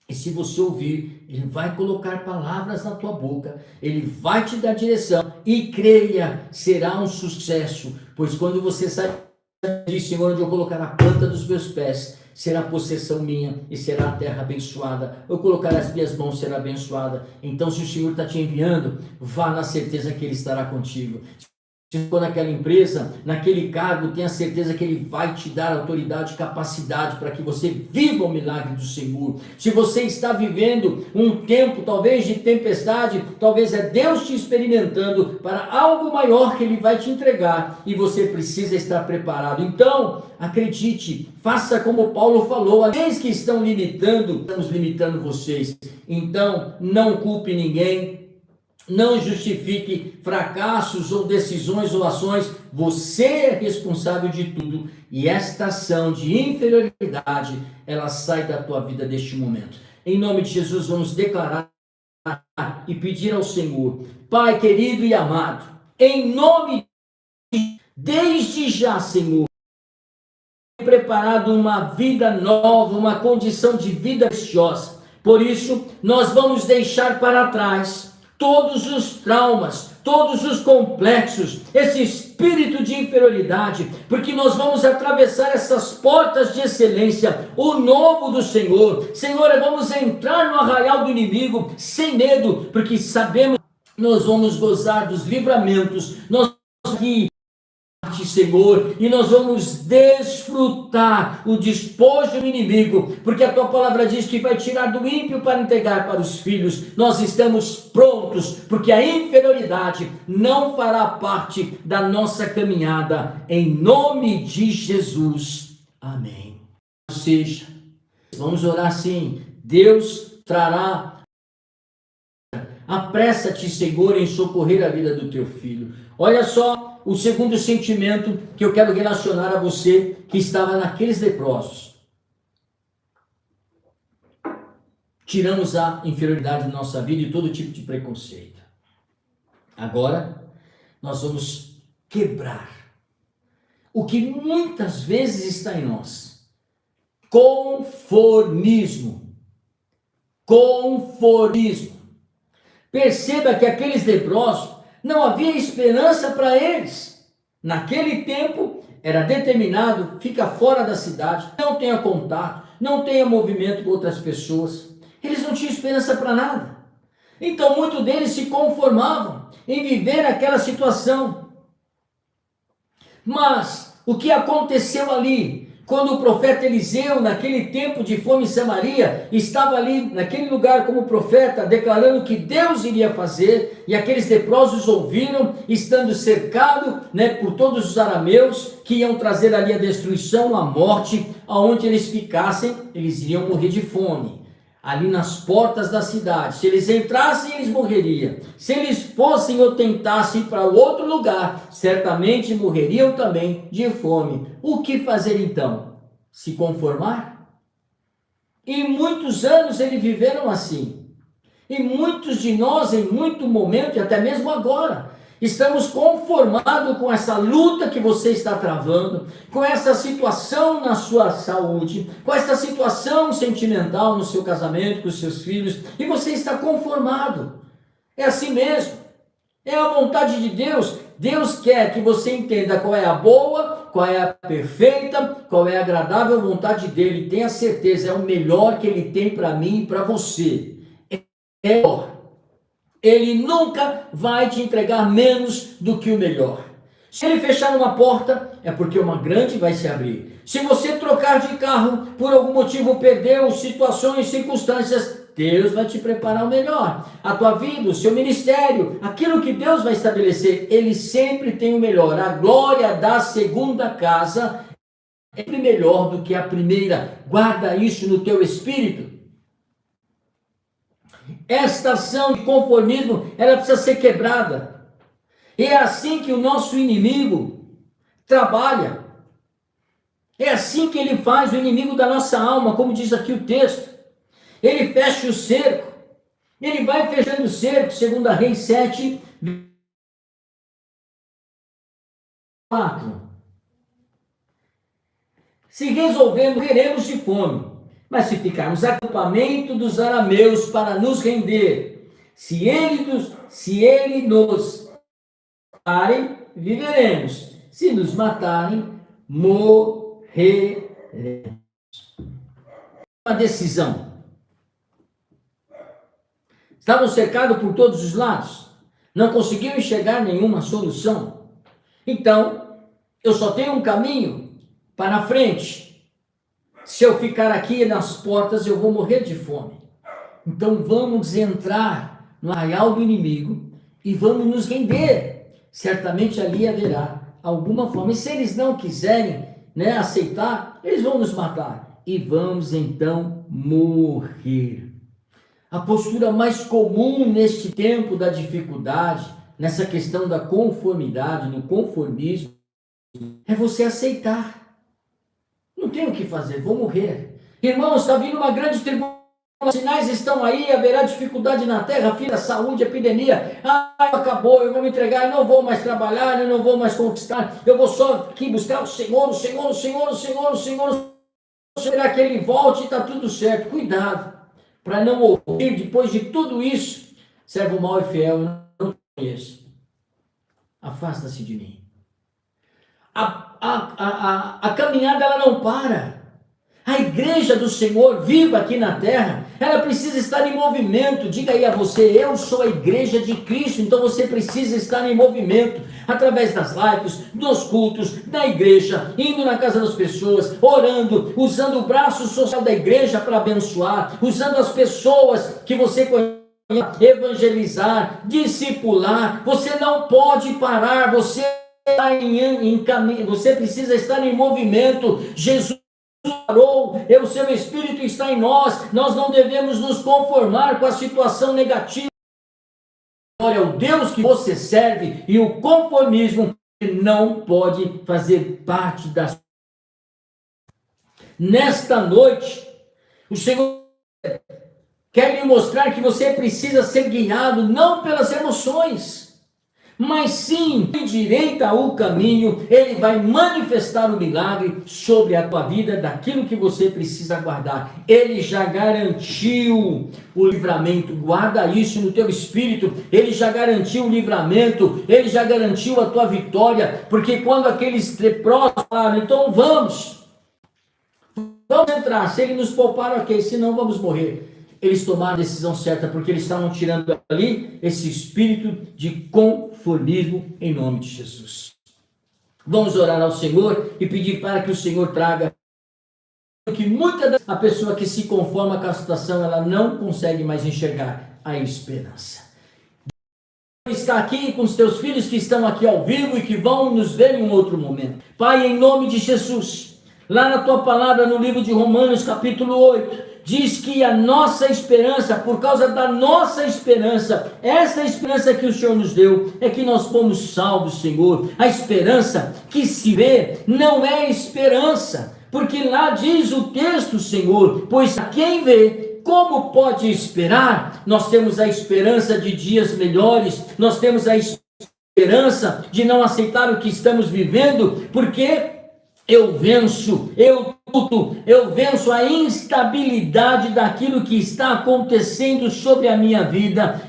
E se você ouvir, Ele vai colocar palavras na tua boca, Ele vai te dar direção, e creia, será um sucesso, pois quando você sai de Senhor, onde eu colocar a planta dos meus pés, será possessão minha, e será a terra abençoada. Eu colocar as minhas mãos, será abençoada. Então, se o Senhor está te enviando, vá na certeza que Ele estará contigo. Se for naquela empresa, naquele cargo, tenha certeza que Ele vai te dar autoridade e capacidade para que você viva o milagre do Senhor. Se você está vivendo um tempo talvez de tempestade, talvez é Deus te experimentando para algo maior que Ele vai te entregar, e você precisa estar preparado. Então, acredite, faça como Paulo falou, aqueles que estão limitando, estamos limitando vocês. Então, não culpe ninguém. Não justifique fracassos ou decisões ou ações, você é responsável de tudo, e esta ação de inferioridade, ela sai da tua vida neste momento. Em nome de Jesus, vamos declarar e pedir ao Senhor, Pai querido e amado, em nome de desde já, Senhor, preparado uma vida nova, uma condição de vida preciosa. Por isso, nós vamos deixar para trás todos os traumas, todos os complexos, esse espírito de inferioridade, porque nós vamos atravessar essas portas de excelência, o novo do Senhor. Senhor, vamos entrar no arraial do inimigo sem medo, porque sabemos que nós vamos gozar dos livramentos, nós aqui, Senhor, e nós vamos desfrutar o despojo do inimigo, porque a tua palavra diz que vai tirar do ímpio para entregar para os filhos. Nós estamos prontos, porque a inferioridade não fará parte da nossa caminhada, em nome de Jesus, amém. Ou seja, vamos orar assim: Deus trará, apressa-te, Senhor, em socorrer a vida do teu filho. Olha só o segundo sentimento que eu quero relacionar a você que estava naqueles leprosos. Tiramos a inferioridade da nossa vida e todo tipo de preconceito. Agora, nós vamos quebrar o que muitas vezes está em nós: conformismo. Conformismo. Perceba que aqueles leprosos, não havia esperança para eles. Naquele tempo, era determinado: fica fora da cidade, não tenha contato, não tenha movimento com outras pessoas. Eles não tinham esperança para nada. Então, muitos deles se conformavam em viver aquela situação. Mas, o que aconteceu ali? Quando o profeta Eliseu, naquele tempo de fome em Samaria, estava ali naquele lugar como profeta, declarando que Deus iria fazer, e aqueles leprosos ouviram, estando cercados, por todos os arameus, que iam trazer ali a destruição, a morte, aonde eles ficassem, eles iriam morrer de fome, ali nas portas da cidade. Se eles entrassem, eles morreriam. Se eles fossem ou tentassem para outro lugar, certamente morreriam também de fome. O que fazer então? Se conformar? E muitos anos eles viveram assim. E muitos de nós, em muito momento, e até mesmo agora, estamos conformados com essa luta que você está travando, com essa situação na sua saúde, com essa situação sentimental no seu casamento, com os seus filhos, e você está conformado. É assim mesmo. É a vontade de Deus. Deus quer que você entenda qual é a boa, qual é a perfeita, qual é a agradável vontade dele. Tenha certeza, é o melhor que ele tem para mim e para você. É melhor. Ele nunca vai te entregar menos do que o melhor. Se ele fechar uma porta, é porque uma grande vai se abrir. Se você trocar de carro, por algum motivo perdeu situações, circunstâncias, Deus vai te preparar o melhor. A tua vida, o seu ministério, aquilo que Deus vai estabelecer, ele sempre tem o melhor. A glória da segunda casa é sempre melhor do que a primeira. Guarda isso no teu espírito. Esta ação de conformismo, ela precisa ser quebrada. E é assim que o nosso inimigo trabalha. É assim que ele faz, o inimigo da nossa alma, como diz aqui o texto. Ele fecha o cerco. Ele vai fechando o cerco, segundo Reis 7, 4. Se resolvemos, morreremos de fome. Mas se ficarmos no acampamento dos arameus para nos render, se ele nos matarem, viveremos. Se nos matarem, morreremos. Uma decisão. Estavam cercados por todos os lados. Não conseguiam enxergar nenhuma solução. Então, eu só tenho um caminho para a frente. Se eu ficar aqui nas portas, eu vou morrer de fome. Então vamos entrar no arraial do inimigo e vamos nos render. Certamente ali haverá alguma forma. E se eles não quiserem aceitar, eles vão nos matar. E vamos então morrer. A postura mais comum neste tempo da dificuldade, nessa questão da conformidade, no conformismo, é você aceitar. Não tem o que fazer, vou morrer. Irmãos, está vindo uma grande tribulação, os sinais estão aí, haverá dificuldade na terra, fim da saúde, epidemia. Acabou, eu vou me entregar, eu não vou mais trabalhar, eu não vou mais conquistar, eu vou só aqui buscar o Senhor, o Senhor, o Senhor, o Senhor, o Senhor. Será que ele volte e está tudo certo? Cuidado, para não ouvir depois de tudo isso, servo mau e fiel, eu não conheço. Afasta-se de mim. A caminhada ela não para. A igreja do Senhor viva aqui na terra, ela precisa estar em movimento. Diga aí a você, eu sou a igreja de Cristo, então você precisa estar em movimento, através das lives, dos cultos, da igreja, indo na casa das pessoas, orando, usando o braço social da igreja para abençoar, usando as pessoas que você conhece, evangelizar, discipular. Você não pode parar, você está em caminho, você precisa estar em movimento. Jesus parou, o seu Espírito está em nós não devemos nos conformar com a situação negativa. Glória ao Deus que você serve, e o conformismo não pode fazer parte da. Nesta noite, o Senhor quer lhe mostrar que você precisa ser guiado não pelas emoções, mas sim, endireita o caminho. Ele vai manifestar o milagre sobre a tua vida, daquilo que você precisa guardar. Ele já garantiu o livramento, guarda isso no teu espírito. Ele já garantiu o livramento, ele já garantiu a tua vitória, porque quando aqueles leprosos falaram, então vamos entrar, se ele nos poupar, ok, senão vamos morrer. Eles tomaram a decisão certa, porque eles estavam tirando ali esse espírito de conformismo em nome de Jesus. Vamos orar ao Senhor e pedir para que o Senhor traga, porque muitas vezes a pessoa que se conforma com a situação, ela não consegue mais enxergar a esperança. Está aqui com os teus filhos que estão aqui ao vivo e que vão nos ver em um outro momento. Pai, em nome de Jesus, lá na tua palavra, no livro de Romanos, capítulo 8, diz que a nossa esperança, por causa da nossa esperança, essa esperança que o Senhor nos deu, é que nós fomos salvos, Senhor. A esperança que se vê não é esperança, porque lá diz o texto, Senhor, pois a quem vê, como pode esperar? Nós temos a esperança de dias melhores, nós temos a esperança de não aceitar o que estamos vivendo, porque eu venço a instabilidade daquilo que está acontecendo sobre a minha vida,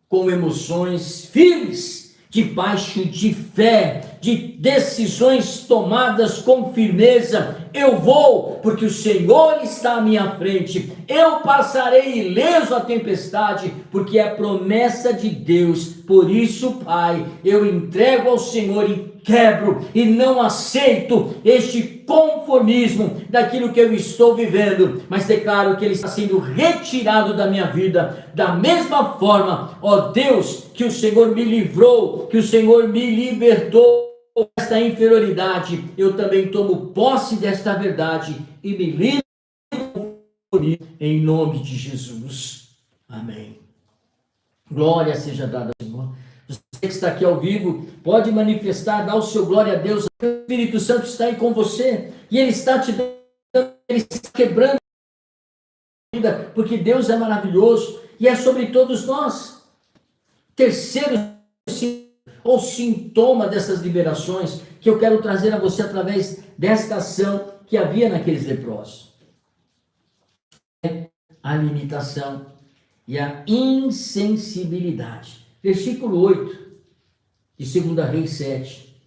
com emoções firmes, debaixo de fé, de decisões tomadas com firmeza. Eu vou, porque o Senhor está à minha frente. Eu passarei ileso a tempestade, porque é a promessa de Deus. Por isso, Pai, eu entrego ao Senhor e quebro e não aceito este conformismo daquilo que eu estou vivendo, mas declaro que ele está sendo retirado da minha vida. Da mesma forma, ó Deus, que o Senhor me livrou, que o Senhor me libertou desta inferioridade, eu também tomo posse desta verdade e me livro em nome de Jesus. Amém. Glória seja dada ao Senhor. Você que está aqui ao vivo, pode manifestar, dar o seu glória a Deus. O Espírito Santo está aí com você, e Ele está te dando, Ele está quebrando a vida, porque Deus é maravilhoso, e é sobre todos nós. Terceiro ou sintoma dessas liberações, que eu quero trazer a você através desta ação que havia naqueles leprosos. A limitação e a insensibilidade. Versículo 8 de 2 Reis 7.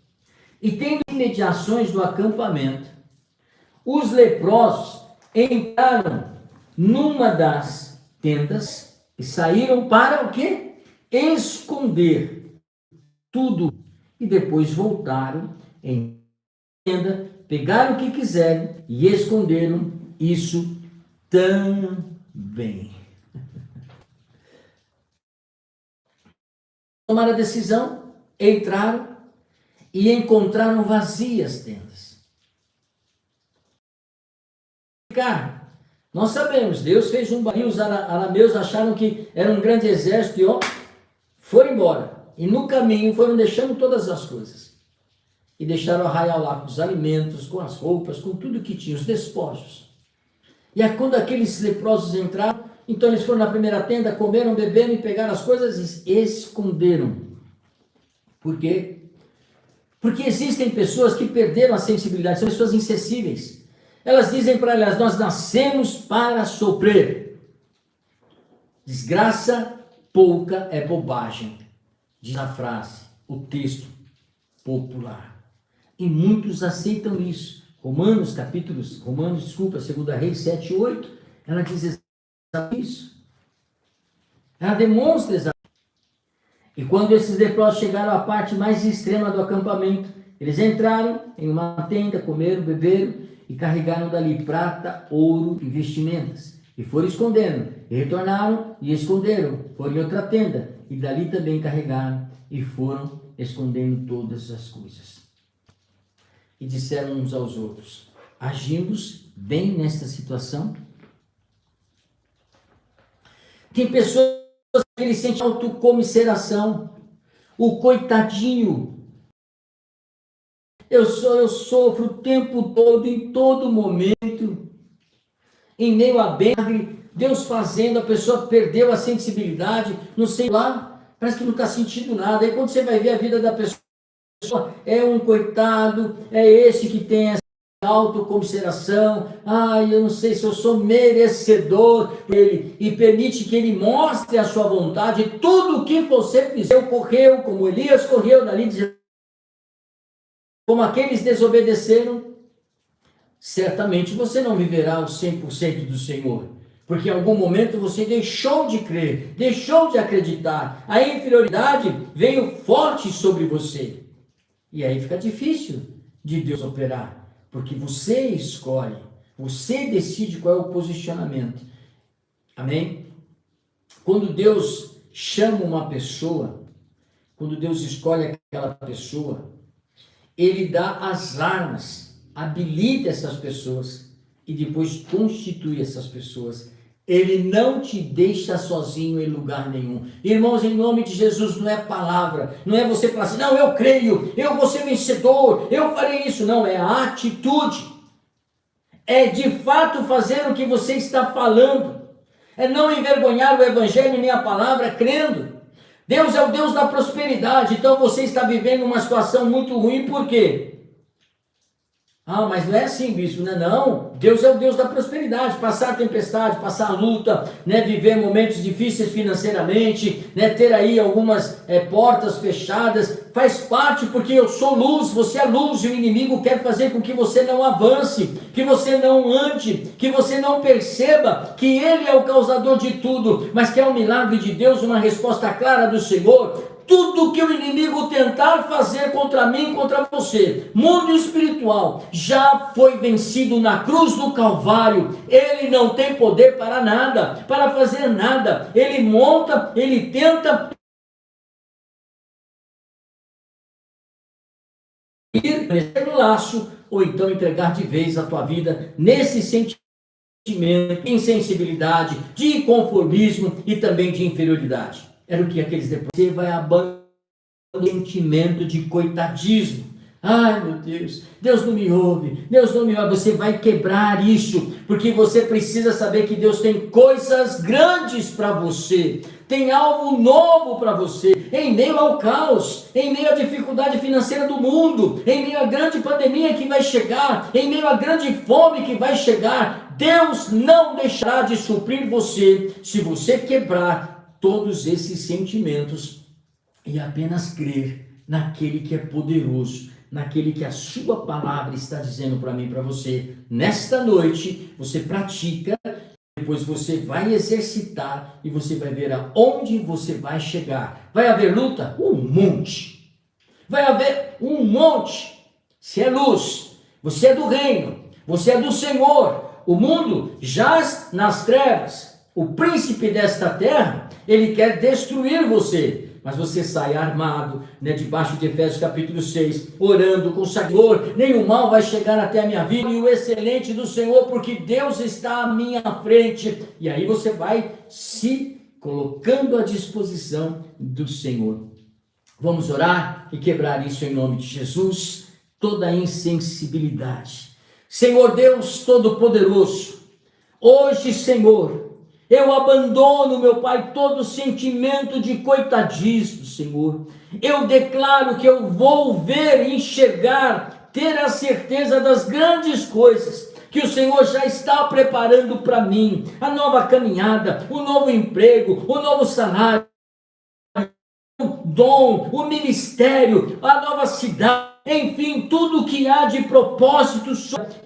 E tendo imediações do acampamento, os leprosos entraram numa das tendas e saíram para o quê? Esconder tudo. E depois voltaram em tenda, pegaram o que quiseram e esconderam isso também. Tomaram a decisão, entraram e encontraram vazias tendas. Cara, nós sabemos, Deus fez um barril, os arameus acharam que era um grande exército e foram embora. E no caminho foram deixando todas as coisas. E deixaram o arraial lá com os alimentos, com as roupas, com tudo que tinha, os despojos. E aí, quando aqueles leprosos entraram, então eles foram na primeira tenda, comeram, beberam e pegaram as coisas e esconderam. Por quê? Porque existem pessoas que perderam a sensibilidade, são pessoas insensíveis. Elas dizem para elas, nós nascemos para sofrer. Desgraça pouca é bobagem, diz a frase, o texto popular. E muitos aceitam isso. Romanos, 2 Reis 7:8, ela diz exatamente isso. Ela demonstra exatamente. E quando esses leprosos chegaram à parte mais extrema do acampamento, eles entraram em uma tenda, comeram, beberam e carregaram dali prata, ouro e vestimentas. E foram escondendo. E retornaram e esconderam. Foram em outra tenda. E dali também carregaram e foram escondendo todas as coisas. E disseram uns aos outros: agimos bem nesta situação? Tem pessoas que eles sentem autocomiseração, o coitadinho. Eu sofro o tempo todo, em todo momento, em meio à bênção, Deus fazendo, a pessoa perdeu a sensibilidade, não sei lá, parece que não está sentindo nada. Aí quando você vai ver a vida da pessoa, é um coitado, é esse que tem essa autocomiseração, eu não sei se eu sou merecedor dele, e permite que ele mostre a sua vontade. Tudo o que você fizer, correu, como Elias correu dali, como aqueles desobedeceram, certamente você não viverá o 100% do Senhor, porque em algum momento você deixou de crer, deixou de acreditar, a inferioridade veio forte sobre você, e aí fica difícil de Deus operar, porque você escolhe, você decide qual é o posicionamento. Amém? Quando Deus chama uma pessoa, quando Deus escolhe aquela pessoa, Ele dá as armas, habilita essas pessoas e depois constitui essas pessoas. Ele não te deixa sozinho em lugar nenhum. Irmãos, em nome de Jesus, não é palavra, não é você falar assim, não, eu creio, eu vou ser vencedor, eu farei isso. Não, é a atitude. É de fato fazer o que você está falando. É não envergonhar o evangelho nem a palavra crendo. Deus é o Deus da prosperidade, então você está vivendo uma situação muito ruim, por quê? Mas não é assim, bispo, né? Não, Deus é o Deus da prosperidade, passar a tempestade, passar a luta, né? Viver momentos difíceis financeiramente, né? Ter aí algumas portas fechadas, faz parte, porque eu sou luz, você é luz, e o inimigo quer fazer com que você não avance, que você não ande, que você não perceba que ele é o causador de tudo, mas que é um milagre de Deus, uma resposta clara do Senhor. Tudo que o inimigo tentar fazer contra mim, contra você, mundo espiritual, já foi vencido na cruz do Calvário. Ele não tem poder para nada, para fazer nada. Ele monta, ele tenta ir no laço, ou então entregar de vez a tua vida nesse sentimento de insensibilidade, de conformismo e também de inferioridade. Era o que aqueles depois, você vai abandonar o sentimento de coitadismo. Meu Deus, Deus não me ouve, Deus não me ouve. Você vai quebrar isso, porque você precisa saber que Deus tem coisas grandes para você, tem algo novo para você, em meio ao caos, em meio à dificuldade financeira do mundo, em meio à grande pandemia que vai chegar, em meio à grande fome que vai chegar. Deus não deixará de suprir você, se você quebrar todos esses sentimentos e apenas crer naquele que é poderoso, naquele que a sua palavra está dizendo para mim e para você. Nesta noite, você pratica, depois você vai exercitar e você vai ver aonde você vai chegar. Vai haver luta? Um monte. Vai haver um monte. Se é luz, você é do reino, você é do Senhor. O mundo jaz nas trevas. O príncipe desta terra, ele quer destruir você, mas você sai armado, debaixo de Efésios capítulo 6, orando com o Senhor, nenhum mal vai chegar até a minha vida, e o excelente do Senhor, porque Deus está à minha frente, e aí você vai se colocando à disposição do Senhor. Vamos orar e quebrar isso em nome de Jesus, toda a insensibilidade. Senhor Deus Todo-Poderoso, hoje, Senhor, eu abandono, meu Pai, todo sentimento de coitadismo, Senhor. Eu declaro que eu vou ver, enxergar, ter a certeza das grandes coisas que o Senhor já está preparando para mim. A nova caminhada, o novo emprego, o novo salário, dom, o ministério, a nova cidade, enfim, tudo que há de propósito,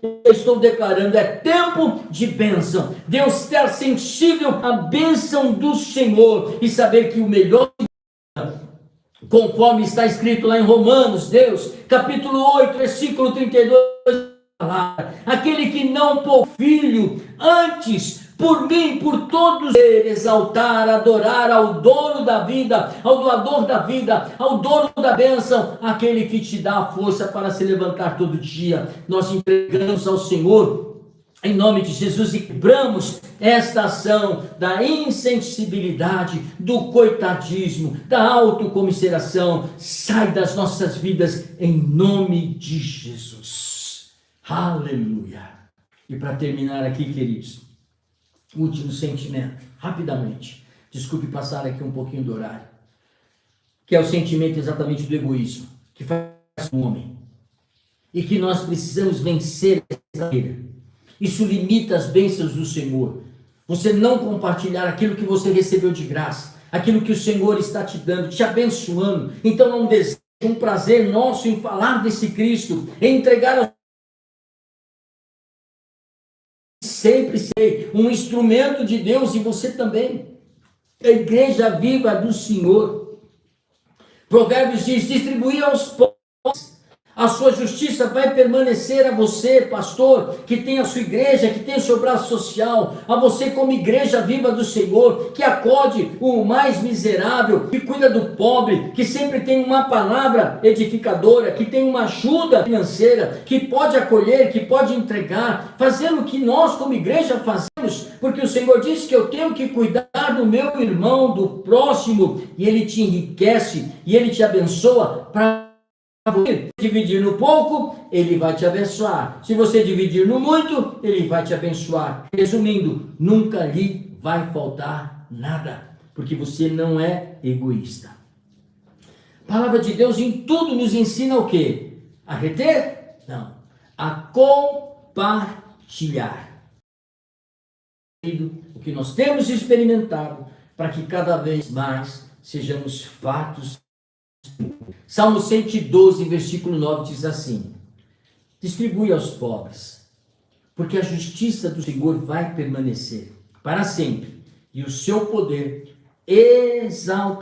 eu estou declarando, é tempo de bênção. Deus está sensível à bênção do Senhor e saber que o melhor, conforme está escrito lá em Romanos, Deus, capítulo 8, versículo 32, aquele que não pôs filho, antes por mim, por todos, exaltar, adorar ao dono da vida, ao doador da vida, ao dono da bênção, aquele que te dá a força para se levantar todo dia. Nós entregamos ao Senhor, em nome de Jesus, e quebramos esta ação da insensibilidade, do coitadismo, da autocomiseração. Sai das nossas vidas, em nome de Jesus. Aleluia. E para terminar aqui, queridos, último sentimento, rapidamente, desculpe passar aqui um pouquinho do horário, que é o sentimento exatamente do egoísmo, que faz o homem, e que nós precisamos vencer essa barreira. Isso limita as bênçãos do Senhor. Você não compartilhar aquilo que você recebeu de graça, aquilo que o Senhor está te dando, te abençoando. Então é um desejo, um prazer nosso em falar desse Cristo, em entregar sempre ser um instrumento de Deus, e você também, a igreja viva do Senhor. Provérbios diz: distribuir aos pobres, a sua justiça vai permanecer a você, pastor, que tem a sua igreja, que tem o seu braço social, a você como igreja viva do Senhor, que acode o mais miserável, que cuida do pobre, que sempre tem uma palavra edificadora, que tem uma ajuda financeira, que pode acolher, que pode entregar, fazendo o que nós como igreja fazemos, porque o Senhor disse que eu tenho que cuidar do meu irmão, do próximo, e Ele te enriquece, e Ele te abençoa para você dividir no pouco, Ele vai te abençoar. Se você dividir no muito, Ele vai te abençoar. Resumindo, nunca lhe vai faltar nada, porque você não é egoísta. A palavra de Deus em tudo nos ensina o quê? A reter? Não. A compartilhar. O que nós temos experimentado, para que cada vez mais sejamos fartos. Salmo 112, versículo 9 diz assim: distribui aos pobres, porque a justiça do Senhor vai permanecer para sempre, e o seu poder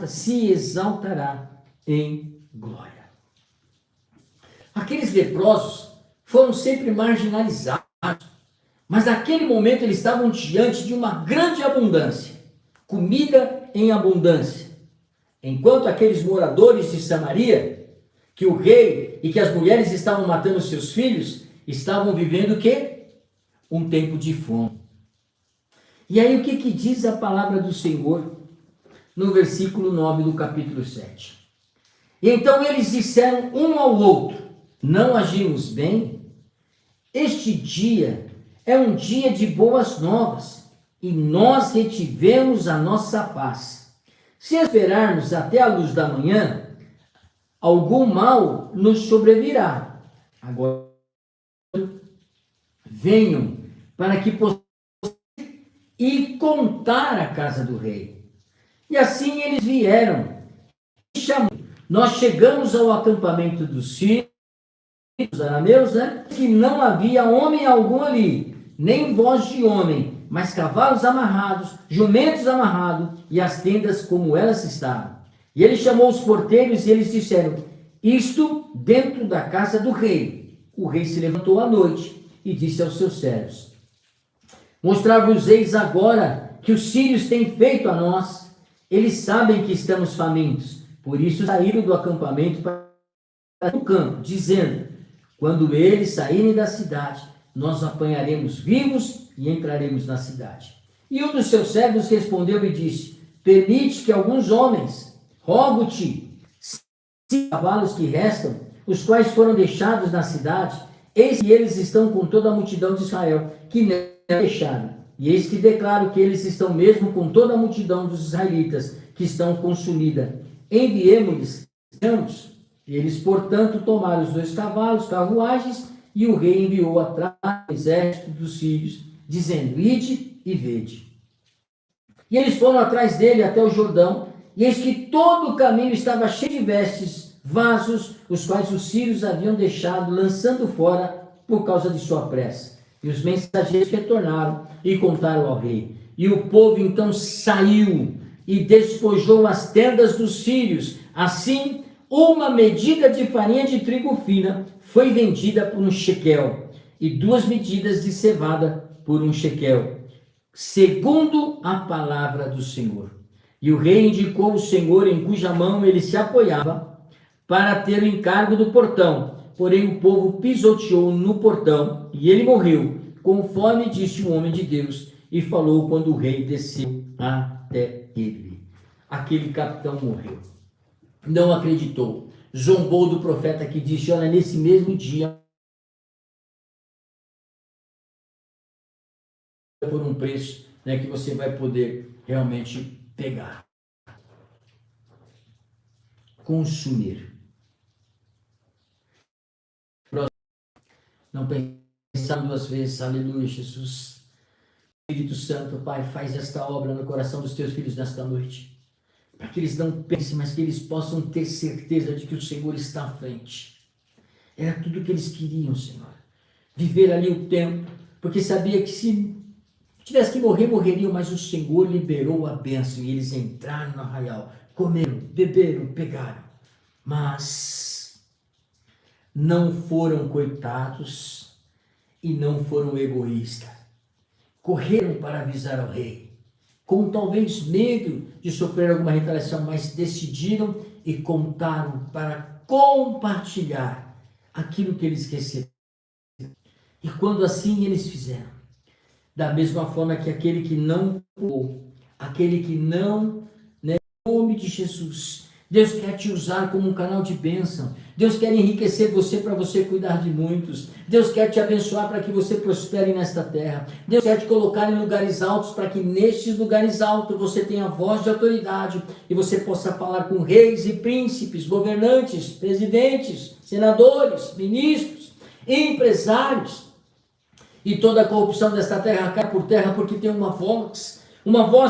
se exaltará em glória. Aqueles leprosos foram sempre marginalizados, mas naquele momento eles estavam diante de uma grande abundância, comida em abundância. Enquanto aqueles moradores de Samaria, que o rei e que as mulheres estavam matando seus filhos, estavam vivendo o quê? Um tempo de fome. E aí o que diz a palavra do Senhor no versículo 9 do capítulo 7? E então eles disseram um ao outro: não agimos bem? Este dia é um dia de boas novas, e nós retivemos a nossa paz. Se esperarmos até a luz da manhã, algum mal nos sobrevirá. Agora, venham para que possamos ir contar a casa do rei. E assim eles vieram. Nós chegamos ao acampamento dos sírios, dos arameus, que não havia homem algum ali, nem voz de homem, mas cavalos amarrados, jumentos amarrados, e as tendas como elas estavam. E ele chamou os porteiros e eles disseram: isto dentro da casa do rei. O rei se levantou à noite e disse aos seus servos: mostrar-vos-eis agora que os sírios têm feito a nós. Eles sabem que estamos famintos, por isso saíram do acampamento para o campo, dizendo: quando eles saírem da cidade, nós apanharemos vivos e entraremos na cidade. E um dos seus servos respondeu e disse: permite que alguns homens, rogo-te, 5 cavalos que restam, os quais foram deixados na cidade, eis que eles estão com toda a multidão de Israel, que não deixaram. E eis que declaro que eles estão mesmo com toda a multidão dos israelitas, que estão consumida. Enviemo-lhes. E eles, portanto, tomaram os 2 cavalos, carruagens, e o rei enviou atrás do exército dos sírios, dizendo: ide e vede. E eles foram atrás dele até o Jordão, e eis que todo o caminho estava cheio de vestes, vasos, os quais os sírios haviam deixado, lançando fora por causa de sua pressa. E os mensageiros retornaram e contaram ao rei. E o povo então saiu e despojou as tendas dos sírios. Assim, uma medida de farinha de trigo fina foi vendida por um shekel, e 2 medidas de cevada por um shekel, segundo a palavra do Senhor. E o rei indicou o Senhor em cuja mão ele se apoiava para ter o encargo do portão. Porém o povo pisoteou no portão e ele morreu, conforme disse o homem de Deus, e falou quando o rei desceu até ele. Aquele capitão morreu. Não acreditou. Zombou do profeta que disse: olha, nesse mesmo dia, por um preço, né, que você vai poder realmente pegar, consumir. Não pensar 2 vezes. Aleluia, Jesus. Espírito Santo, Pai, faz esta obra no coração dos teus filhos nesta noite, para que eles não pensem, mas que eles possam ter certeza de que o Senhor está à frente. Era tudo o que eles queriam, Senhor. Viver ali o tempo, porque sabia que se tivesse que morrer, morreriam, mas o Senhor liberou a bênção e eles entraram no arraial, comeram, beberam, pegaram. Mas não foram coitados e não foram egoístas. Correram para avisar ao rei, com talvez medo de sofrer alguma retaliação, mas decidiram e contaram para compartilhar aquilo que eles receberam. E quando assim eles fizeram, da mesma forma que aquele que não pulou, aquele que não, né, em nome de Jesus, Deus quer te usar como um canal de bênção. Deus quer enriquecer você para você cuidar de muitos. Deus quer te abençoar para que você prospere nesta terra. Deus quer te colocar em lugares altos para que nestes lugares altos você tenha voz de autoridade e você possa falar com reis e príncipes, governantes, presidentes, senadores, ministros, empresários. E toda a corrupção desta terra cai por terra, porque tem uma voz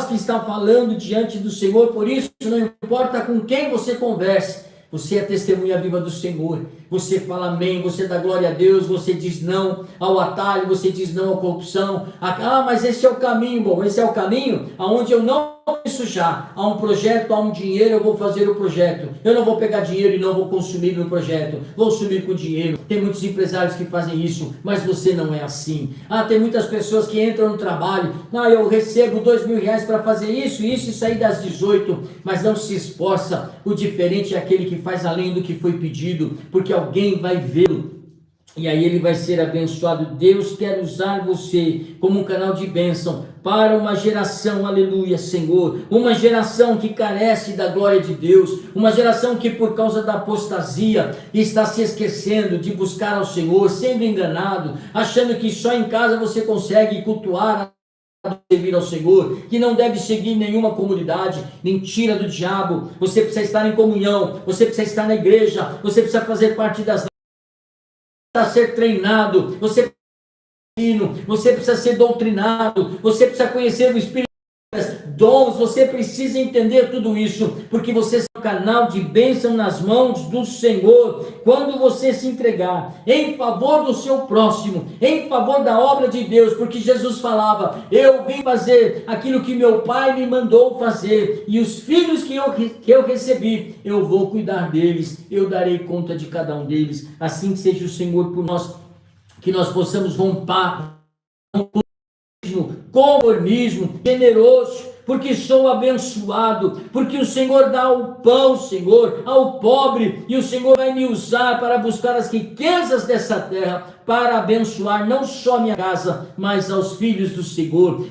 que está falando diante do Senhor. Por isso, não importa com quem você converse, você é testemunha viva do Senhor. Você fala amém, você dá glória a Deus, você diz não ao atalho, você diz não à corrupção. Ah, mas esse é o caminho, bom, esse é o caminho aonde eu não penso já. Há um projeto, há um dinheiro, eu vou fazer o projeto. Eu não vou pegar dinheiro e não vou consumir no projeto. Vou sumir com dinheiro. Tem muitos empresários que fazem isso, mas você não é assim. Tem muitas pessoas que entram no trabalho. Eu recebo R$2.000 para fazer isso e sair das 18, mas não se esforça. O diferente é aquele que faz além do que foi pedido, porque alguém vai vê-lo. E aí ele vai ser abençoado. Deus quer usar você como um canal de bênção para uma geração, aleluia, Senhor, uma geração que carece da glória de Deus, uma geração que por causa da apostasia está se esquecendo de buscar ao Senhor, sendo enganado, achando que só em casa você consegue cultuar, servir ao Senhor, que não deve seguir nenhuma comunidade. Mentira do diabo. Você precisa estar em comunhão, você precisa estar na igreja, você precisa fazer parte das, precisa ser treinado, você precisa ser doutrinado, você precisa conhecer o Espírito, dons, você precisa entender tudo isso, porque você é um canal de bênção nas mãos do Senhor. Quando você se entregar em favor do seu próximo, em favor da obra de Deus, porque Jesus falava: eu vim fazer aquilo que meu Pai me mandou fazer, e os filhos que eu recebi, eu vou cuidar deles, eu darei conta de cada um deles. Assim seja o Senhor por nós, que nós possamos romper conformismo, generoso, porque sou abençoado, porque o Senhor dá o pão, Senhor, ao pobre, e o Senhor vai me usar para buscar as riquezas dessa terra, para abençoar não só minha casa, mas aos filhos do Senhor.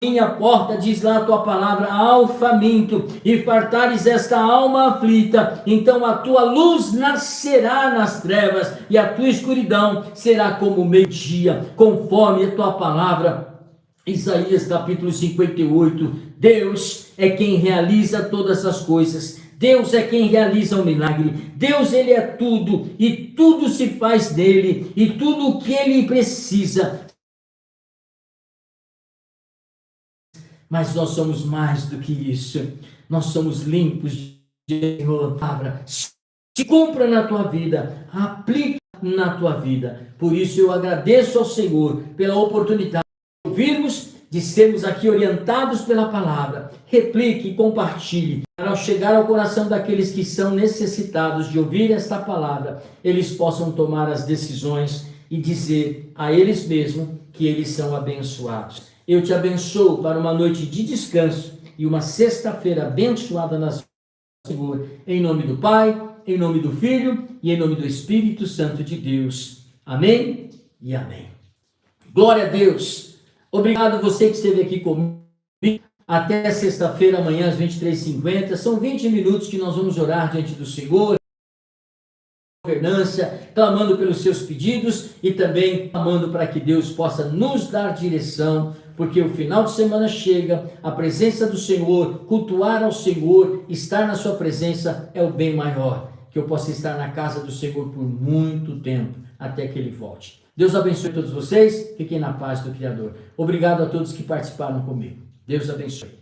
Minha porta, diz lá a tua palavra, ao faminto, e fartares esta alma aflita, então a tua luz nascerá nas trevas, e a tua escuridão será como meio-dia, conforme a tua palavra. Isaías capítulo 58, Deus é quem realiza todas as coisas, Deus é quem realiza o milagre, Deus ele é tudo, e tudo se faz dele, e tudo o que ele precisa mas nós somos mais do que isso. Nós somos limpos de Senhor, palavra. Se cumpra na tua vida, aplique na tua vida. Por isso eu agradeço ao Senhor pela oportunidade de ouvirmos, de sermos aqui orientados pela palavra. Replique e compartilhe, para ao chegar ao coração daqueles que são necessitados de ouvir esta palavra, eles possam tomar as decisões e dizer a eles mesmos que eles são abençoados. Eu te abençoo para uma noite de descanso e uma sexta-feira abençoada nas mãos do Senhor. Em nome do Pai, em nome do Filho e em nome do Espírito Santo de Deus. Amém e amém. Glória a Deus. Obrigado você que esteve aqui comigo. Até sexta-feira, amanhã às 23h50. São 20 minutos que nós vamos orar diante do Senhor. Governância, clamando pelos seus pedidos e também clamando para que Deus possa nos dar direção, porque o final de semana chega, a presença do Senhor, cultuar ao Senhor, estar na sua presença é o bem maior, que eu possa estar na casa do Senhor por muito tempo, até que Ele volte. Deus abençoe todos vocês, fiquem na paz do Criador. Obrigado a todos que participaram comigo. Deus abençoe.